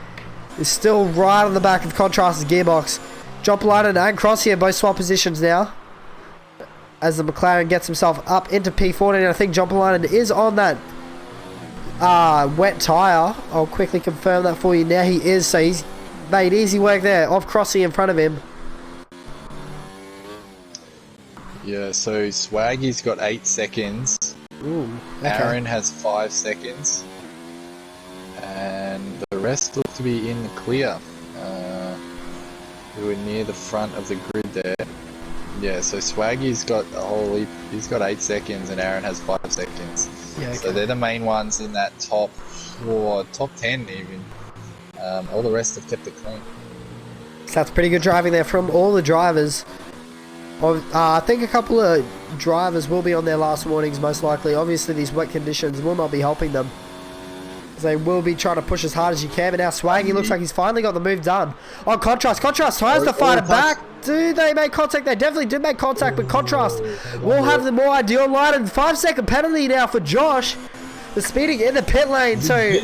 is still right on the back of Contrast's gearbox. John Polinen and Cross here both swap positions now, as the McLaren gets himself up into P14. I think John Polinen is on that wet tyre. I'll quickly confirm that for you now. He is, so he's made easy work there of Crossy in front of him. Yeah, so Swaggy's got 8 seconds. Ooh, okay. Aaron has 5 seconds. And the rest look to be in the clear. Who are near the front of the grid there. Yeah, so Swaggy's got he's got 8 seconds and Aaron has 5 seconds. Yeah, okay. So they're the main ones in that top 10 even. All the rest have kept it clean. So that's pretty good driving there from all the drivers. I think a couple of drivers will be on their last warnings most likely. Obviously these wet conditions will not be helping them, they will be trying to push as hard as you can. But now Swaggy looks like he's finally got the move done. Oh, Contrast tries to fight it back. Do they make contact? They definitely did make contact, but Contrast will have the more ideal line. And 5-second penalty now for Josh. The speeding in the pit lane. So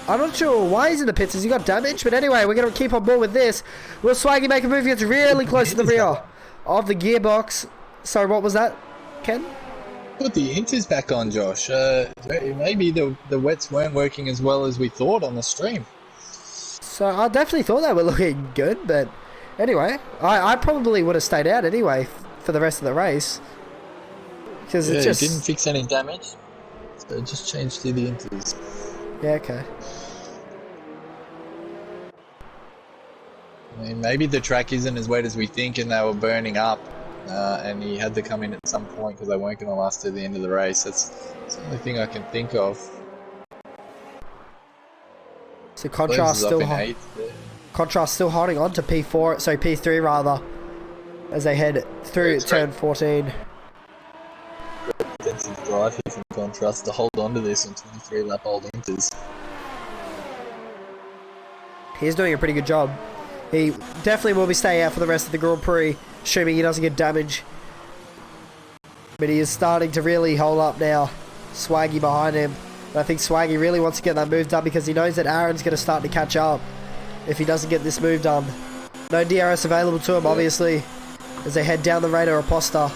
I'm not sure why he's in the pits. Has he got damage? But anyway, we're going to keep on board with this. Will Swaggy make a move? He gets really close to the rear of the gearbox. So what was that, Ken? Put the inters back on, Josh. Maybe the wets weren't working as well as we thought on the stream. So I definitely thought they were looking good, but anyway, I probably would have stayed out anyway for the rest of the race, because it just didn't fix any damage, so it just changed to the inters. Yeah, okay. mean, maybe the track isn't as wet as we think and they were burning up, and he had to come in at some point because they weren't going to last to the end of the race. That's the only thing I can think of. So Contrast still holding on to P4, so P3 rather, as they head through turn 14. Defensive drive here from Contrast to hold on to this on 23 lap old inters. He's doing a pretty good job. He definitely will be staying out for the rest of the Grand Prix, assuming he doesn't get damage. But he is starting to really hold up now. Swaggy behind him. And I think Swaggy really wants to get that move done because he knows that Aaron's going to start to catch up if he doesn't get this move done. No DRS available to him, obviously, as they head down the Radar Aposta.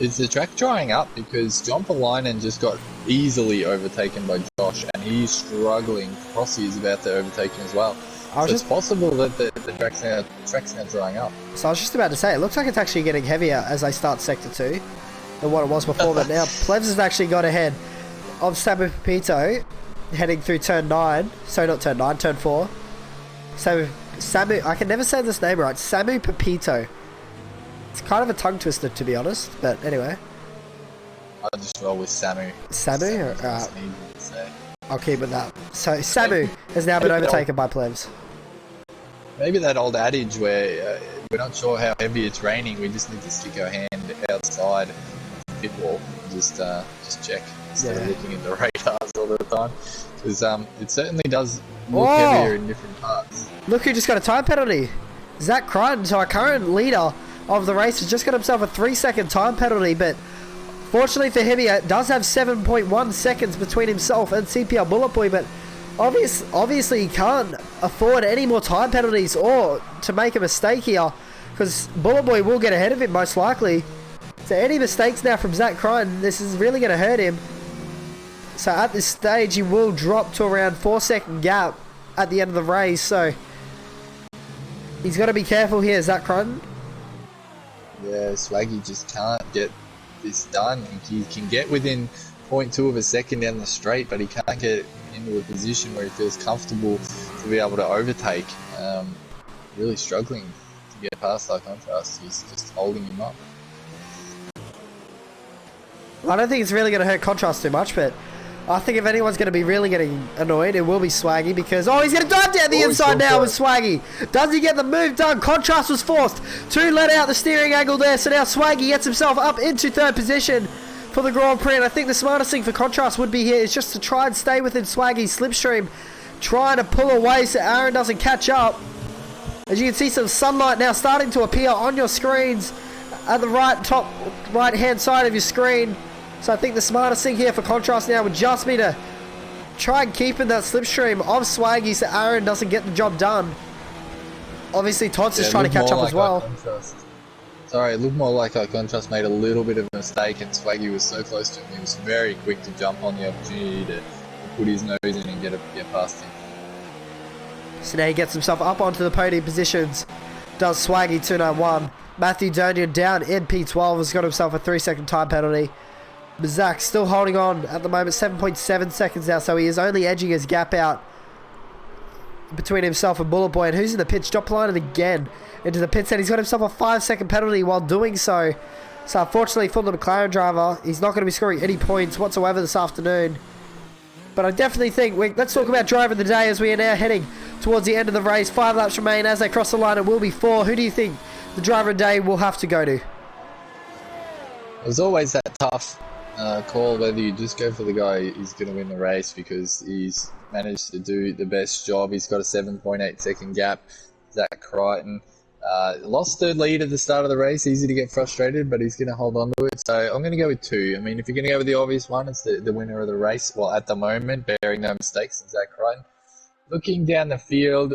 Is the track drying up? Because John Palainen just got easily overtaken by Josh, and he's struggling. Rossi is about to overtake him as well. So it's possible that the track's now drying up. So I was just about to say, it looks like it's actually getting heavier as they start Sector 2 than what it was before, but now Plebs has actually got ahead of Samu Pepito heading through turn 9. Sorry, not turn 9, turn 4. Samu, I can never say this name right. Samu Pepito. It's kind of a tongue twister, to be honest, but anyway. I'll just roll with Samu. Samu? Alright. I'll keep with that. So Samu has now been overtaken by Plebs. Maybe that old adage where we're not sure how heavy it's raining, we just need to stick our hand outside the pit wall and just check instead of looking at the radars all the time. Because it certainly does look heavier in different parts. Look who just got a time penalty. Zach Crichton, so our current leader of the race, has just got himself a 3-second time penalty, but fortunately for him, he does have 7.1 seconds between himself and CPR Bullet Boy, but obviously he can't afford any more time penalties or to make a mistake here, because Bullet Boy will get ahead of him most likely. So any mistakes now from Zach Crichton, this is really going to hurt him. So at this stage, he will drop to around 4-second gap at the end of the race, so he's got to be careful here, Zach Crichton. Yeah, Swaggy just can't get this done. He can get within 0.2 of a second down the straight, but he can't get into a position where he feels comfortable to be able to overtake. Really struggling to get past that Contrast. He's just holding him up. I don't think it's really going to hurt Contrast too much, but I think if anyone's going to be really getting annoyed, it will be Swaggy, because he's going to dive down the inside now with Swaggy. Does he get the move done? Contrast was forced to let out the steering angle there, so now Swaggy gets himself up into 3rd position for the Grand Prix, and I think the smartest thing for Contrast would be here is just to try and stay within Swaggy's slipstream, trying to pull away so Aaron doesn't catch up. As you can see, some sunlight now starting to appear on your screens at the top right hand side of your screen. So I think the smartest thing here for Contrast now would just be to try and keep in that slipstream of Swaggy so Aaron doesn't get the job done. Obviously, Todd's just trying to catch up as well. Sorry, it looked more like our Contrast made a little bit of a mistake, and Swaggy was so close to him. He was very quick to jump on the opportunity to put his nose in and get past him. So now he gets himself up onto the podium positions. Does Swaggy 291. Matthew Donian down in P12 has got himself a 3-second time penalty. Zach still holding on at the moment, 7.7 seconds now, so he is only edging his gap out between himself and Bullet Boy. And who's in the pit? Drop line again into the pit set. He's got himself a 5-second penalty while doing so. So unfortunately for the McLaren driver, he's not going to be scoring any points whatsoever this afternoon. But I definitely think, let's talk about driver of the day as we are now heading towards the end of the race. 5 laps remain as they cross the line. It will be 4. Who do you think the driver of the day will have to go to? There's always that tough call whether you just go for the guy who's going to win the race, because he's managed to do the best job. He's got a 7.8 second gap. Zach Crichton lost the lead at the start of the race. Easy to get frustrated, but he's going to hold on to it. So I'm going to go with 2. I mean, if you're going to go with the obvious one, it's the winner of the race. Well, at the moment, bearing no mistakes, Zach Crichton. Looking down the field,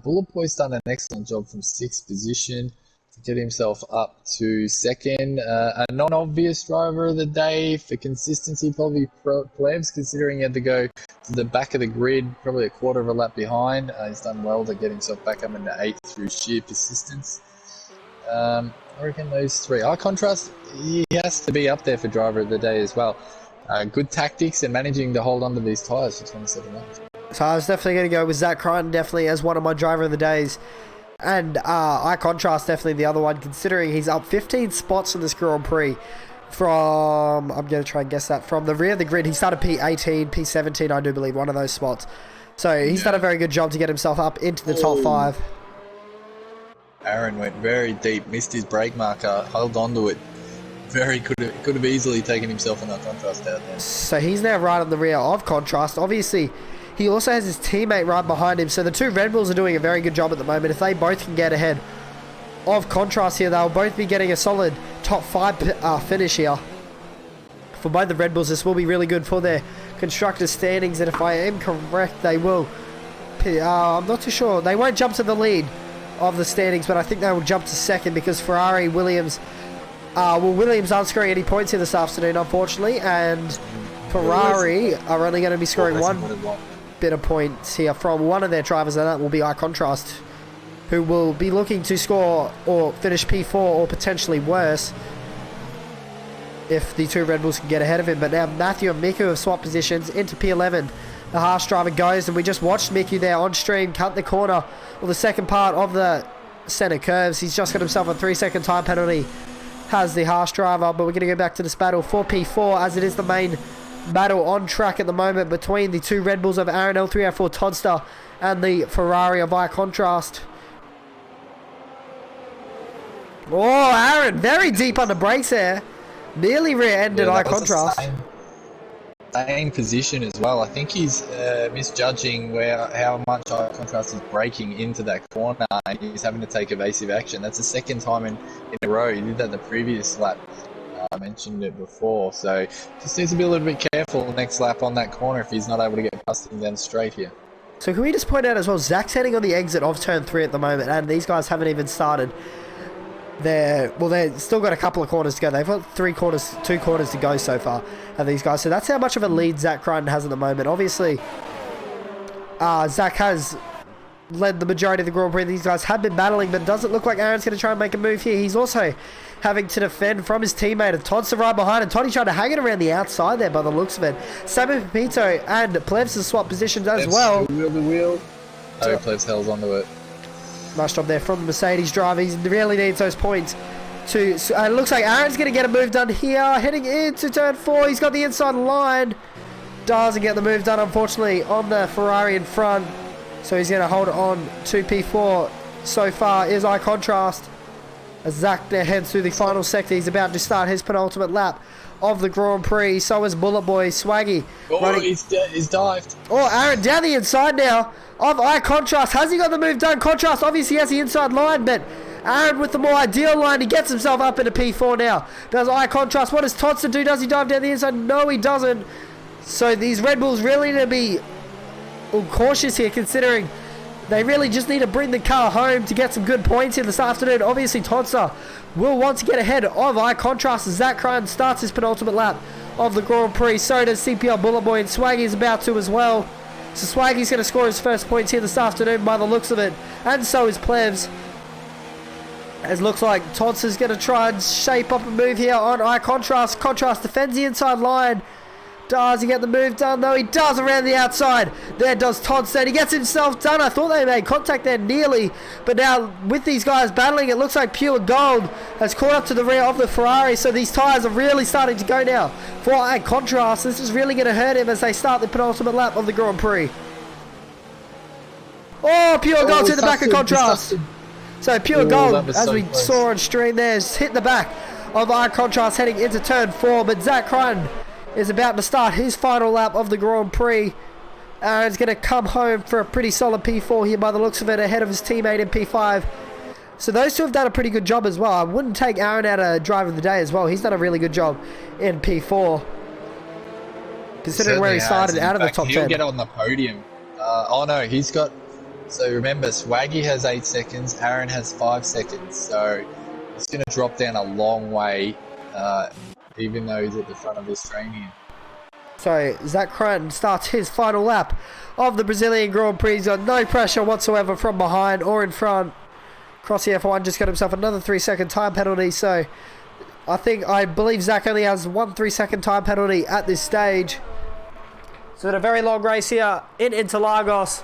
Bullet Boy's done an excellent job from 6th position to get himself up to 2nd. A non-obvious driver of the day for consistency, probably Plebs, considering he had to go to the back of the grid, probably a quarter of a lap behind. He's done well to get himself back up into 8th through sheer persistence. I reckon those 3. Our Contrast, he has to be up there for driver of the day as well. Good tactics and managing to hold on to these tyres for 27 laps. So I was definitely going to go with Zach Crichton, definitely as one of my driver of the days. And I contrast definitely the other one, considering he's up 15 spots in this Grand Prix from, I'm going to try and guess that, from the rear of the grid. He started P18, P17, I do believe, one of those spots. So he's done a very good job to get himself up into the top 5. Aaron went very deep, missed his brake marker, held on to it. Very could have easily taken himself in that contrast out there. So he's now right on the rear of contrast. Obviously, he also has his teammate right behind him. So the two Red Bulls are doing a very good job at the moment. If they both can get ahead of contrast here, they'll both be getting a solid top 5 finish here. For both the Red Bulls, this will be really good for their constructors standings. And if I am correct, they will. I'm not too sure. They won't jump to the lead of the standings, but I think they will jump to second because Ferrari, Williams... Williams aren't scoring any points here this afternoon, unfortunately, and Ferrari are only going to be scoring one bit of points here from one of their drivers, and that will be iContrast, who will be looking to score or finish P4 or potentially worse if the two Red Bulls can get ahead of him. But now Matthew and Miku have swapped positions into P11. The Haas driver goes, and we just watched Miku there on stream cut the corner or the second part of the center curves. He's just got himself a 3-second time penalty, has the Haas driver, but we're going to go back to this battle for P4 as it is the main battle on track at the moment between the two Red Bulls of Aaron L304 Toddster and the Ferrari of iContrast. Oh, Aaron, very deep on the brakes there. Nearly rear-ended iContrast. Same position as well. I think he's misjudging how much iContrast is braking into that corner, and he's having to take evasive action. That's the second time in a row. He did that the previous lap. I mentioned it before, so just needs to be a little bit careful next lap on that corner if he's not able to get past him down straight here. So can we just point out as well, Zach's heading on the exit of turn 3 at the moment, and these guys haven't even started. They've still got a couple of corners to go. They've got 2 corners to go so far, and these guys. So that's how much of a lead Zach Crichton has at the moment. Obviously, Zach has led the majority of the Grand Prix. These guys have been battling, but it doesn't look like Aaron's going to try and make a move here. He's also having to defend from his teammate, and Todd's right behind, and Toddy trying to hang it around the outside there by the looks of it. Sammy Pepito and Plebs have swapped positions as well. Wheel. Oh, Plebs held onto it. Nice job there from the Mercedes driver. He really needs those points. It looks like Aaron's going to get a move done here. Heading into turn 4. He's got the inside line. Doesn't get the move done, unfortunately, on the Ferrari in front. So he's going to hold on to P4. So far is iContrast. As Zach there heads through the final sector. He's about to start his penultimate lap of the Grand Prix. So is Bullet Boy Swaggy. Oh, he's dived. Oh, Aaron down the inside now of iContrast. Has he got the move done? Contrast obviously has the inside line, but Aaron with the more ideal line. He gets himself up into P4 now. Does iContrast? What does Toddster do? Does he dive down the inside? No, he doesn't. So these Red Bulls really need to be cautious here, considering they really just need to bring the car home to get some good points here this afternoon. Obviously, Toddster will want to get ahead of iContrast as Zach Crichton starts his penultimate lap of the Grand Prix. So does CPL Bullet Boy, and Swaggy's about to as well. So Swaggy's going to score his first points here this afternoon by the looks of it. And so is Plebs. As looks like Toddster's going to try and shape up a move here on iContrast. Contrast defends the inside line. Does he get the move done? No, he does around the outside. There does Toddster. He gets himself done. I thought they made contact there nearly. But now with these guys battling, it looks like Pure Gold has caught up to the rear of the Ferrari. So these tyres are really starting to go now for iContrast. This is really going to hurt him as they start the penultimate lap of the Grand Prix. Oh, Pure Gold hit the back of Contrast. So Pure Gold, as we saw on stream there, has hit the back of iContrast heading into turn 4. But Zach Crichton is about to start his final lap of the Grand Prix. Aaron's going to come home for a pretty solid P4 here by the looks of it, ahead of his teammate in P5. So those two have done a pretty good job as well. I wouldn't take Aaron out of driver of the day as well. He's done a really good job in P4, considering where he started out of the top 10. He'll get on the podium. Oh no, he's got... So remember, Swaggy has 8 seconds, Aaron has 5 seconds. So it's going to drop down a long way, even though he's at the front of this train here. So Zach Crichton starts his final lap of the Brazilian Grand Prix. He's got no pressure whatsoever from behind or in front. Cross the F1 just got himself another 3-second time penalty. So I believe Zach only has one 3-second time penalty at this stage. So in a very long race here in Interlagos.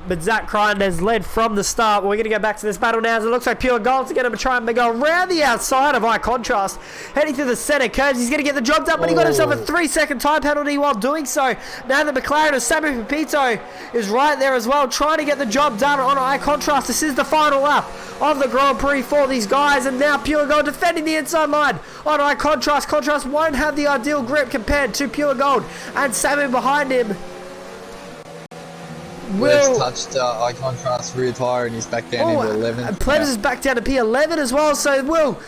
But Zach Crichton has led from the start. We're going to go back to this battle now as it looks like Pure Gold's going to try and go around the outside of High Contrast. Heading through the centre curves. He's going to get the job done, but he got himself a 3-second time penalty while doing so. Now the McLaren of Samu Pepito is right there as well, trying to get the job done on High Contrast. This is the final lap of the Grand Prix for these guys, and now Pure Gold defending the inside line on High Contrast. Contrast won't have the ideal grip compared to Pure Gold, and Samu behind him. Plebs touched High Contrast rear tyre and he's back down into 11. And Plebs is back down to P11 as well, so well,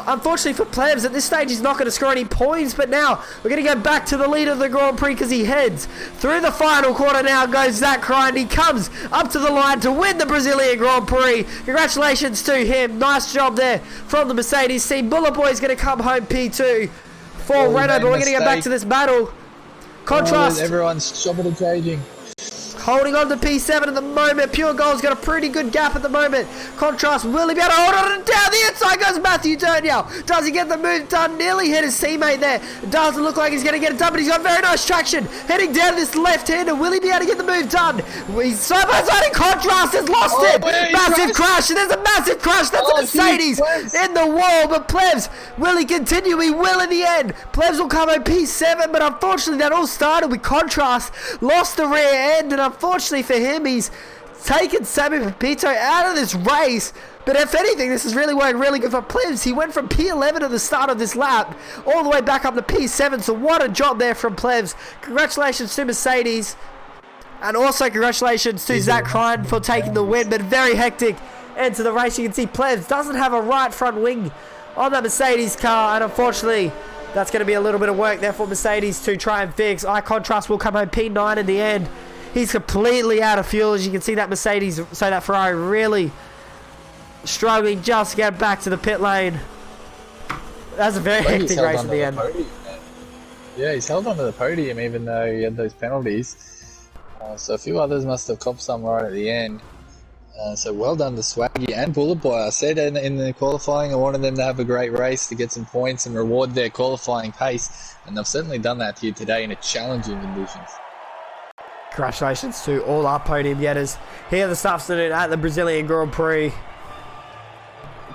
unfortunately for Plebs, at this stage he's not going to score any points, but now we're going to go back to the lead of the Grand Prix because he heads through the final quarter. Now goes Zach Crichton. He comes up to the line to win the Brazilian Grand Prix. Congratulations to him. Nice job there from the Mercedes team. Bullet Boy is going to come home P2 for Renault, but we're going to go back to this battle. Contrast. Everyone's sabotaging. Holding on to P7 at the moment. Pure Gold's got a pretty good gap at the moment. Contrast, will he be able to hold on, and down the inside goes Matthew Durniel. Does he get the move done? Nearly hit his teammate there. Doesn't look like he's going to get it done, but he's got very nice traction. Heading down this left-hander. Will he be able to get the move done? He's side by side, and Contrast has lost it. Massive crash. There's a massive crash. That's a Mercedes in the wall, but Plebs, will he continue? He will in the end. Plebs will come on P7, but unfortunately that all started with Contrast. Lost the rear end, and unfortunately for him, he's taken Samu Pepito out of this race. But if anything, this is really working really good for Plebs. He went from P11 at the start of this lap all the way back up to P7. So what a job there from Plebs. Congratulations to Mercedes. And also congratulations to Zach Crichton for taking the win. But very hectic end to the race. You can see Plebs doesn't have a right front wing on that Mercedes car. And unfortunately, that's going to be a little bit of work there for Mercedes to try and fix. High Contrast will come home P9 in the end. He's completely out of fuel, as you can see that Mercedes, so that Ferrari really struggling just to get back to the pit lane. That's a very hectic race in the end. Yeah, he's held onto the podium even though he had those penalties. So a few others must have copped some right at the end. So well done to Swaggy and Bullet Boy. I said in the qualifying I wanted them to have a great race to get some points and reward their qualifying pace. And they've certainly done that here today in a challenging conditions. Congratulations to all our podium getters here this afternoon at the Brazilian Grand Prix.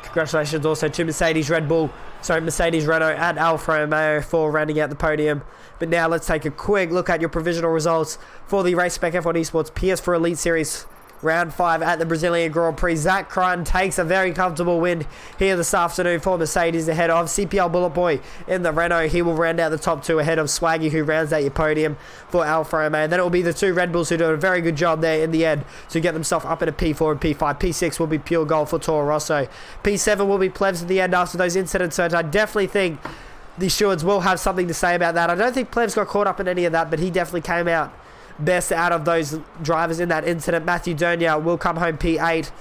Congratulations also to Mercedes Renault and Alfa Romeo for rounding out the podium. But now let's take a quick look at your provisional results for the Race Spec F1 Esports PS4 Elite Series Round 5 at the Brazilian Grand Prix. Zach Crichton takes a very comfortable win here this afternoon for Mercedes ahead of CPL Bullet Boy in the Renault. He will round out the top two ahead of Swaggy, who rounds out your podium for Alfa Romeo. And then it will be the two Red Bulls who do a very good job there in the end to get themselves up into P4 and P5. P6 will be Pure Gold for Toro Rosso. P7 will be Plebs at the end after those incidents. So I definitely think the stewards will have something to say about that. I don't think Plebs got caught up in any of that, but he definitely came out best out of those drivers in that incident. Matthew Durnier will come home P8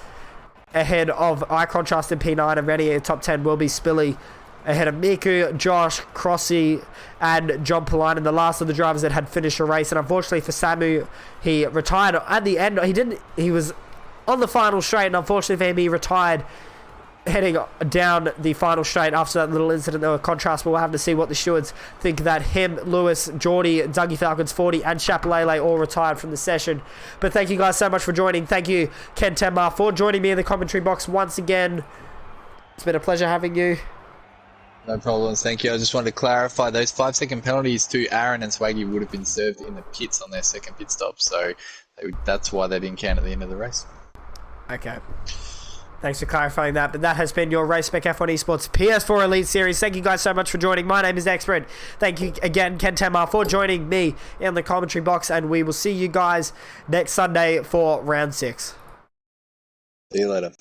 ahead of High Contrast in P9, and ready in top 10 will be Spilly ahead of Miku, Josh, Crossy, and John Poline, and the last of the drivers that had finished a race. And unfortunately for Samu, he retired at the end. He was on the final straight, and unfortunately for him, he retired heading down the final straight after that little incident. There were contrast, but we'll have to see what the stewards think of that. Him, Lewis, Geordie, Dougie Falcons 40, and Chapalele all retired from the session. But thank you guys so much for joining. Thank you, Ken Tenmar, for joining me in the commentary box once again. It's been a pleasure having you. No problems, thank you. I just wanted to clarify those 5-second penalties to Aaron and Swaggy would have been served in the pits on their second pit stop, so that's why they didn't count at the end of the race. Okay. Thanks for clarifying that. But that has been your Race Spec F1 Esports PS4 Elite Series. Thank you guys so much for joining. My name is Expert. Thank you again, Ken Tenmar, for joining me in the commentary box. And we will see you guys next Sunday for round 6. See you later.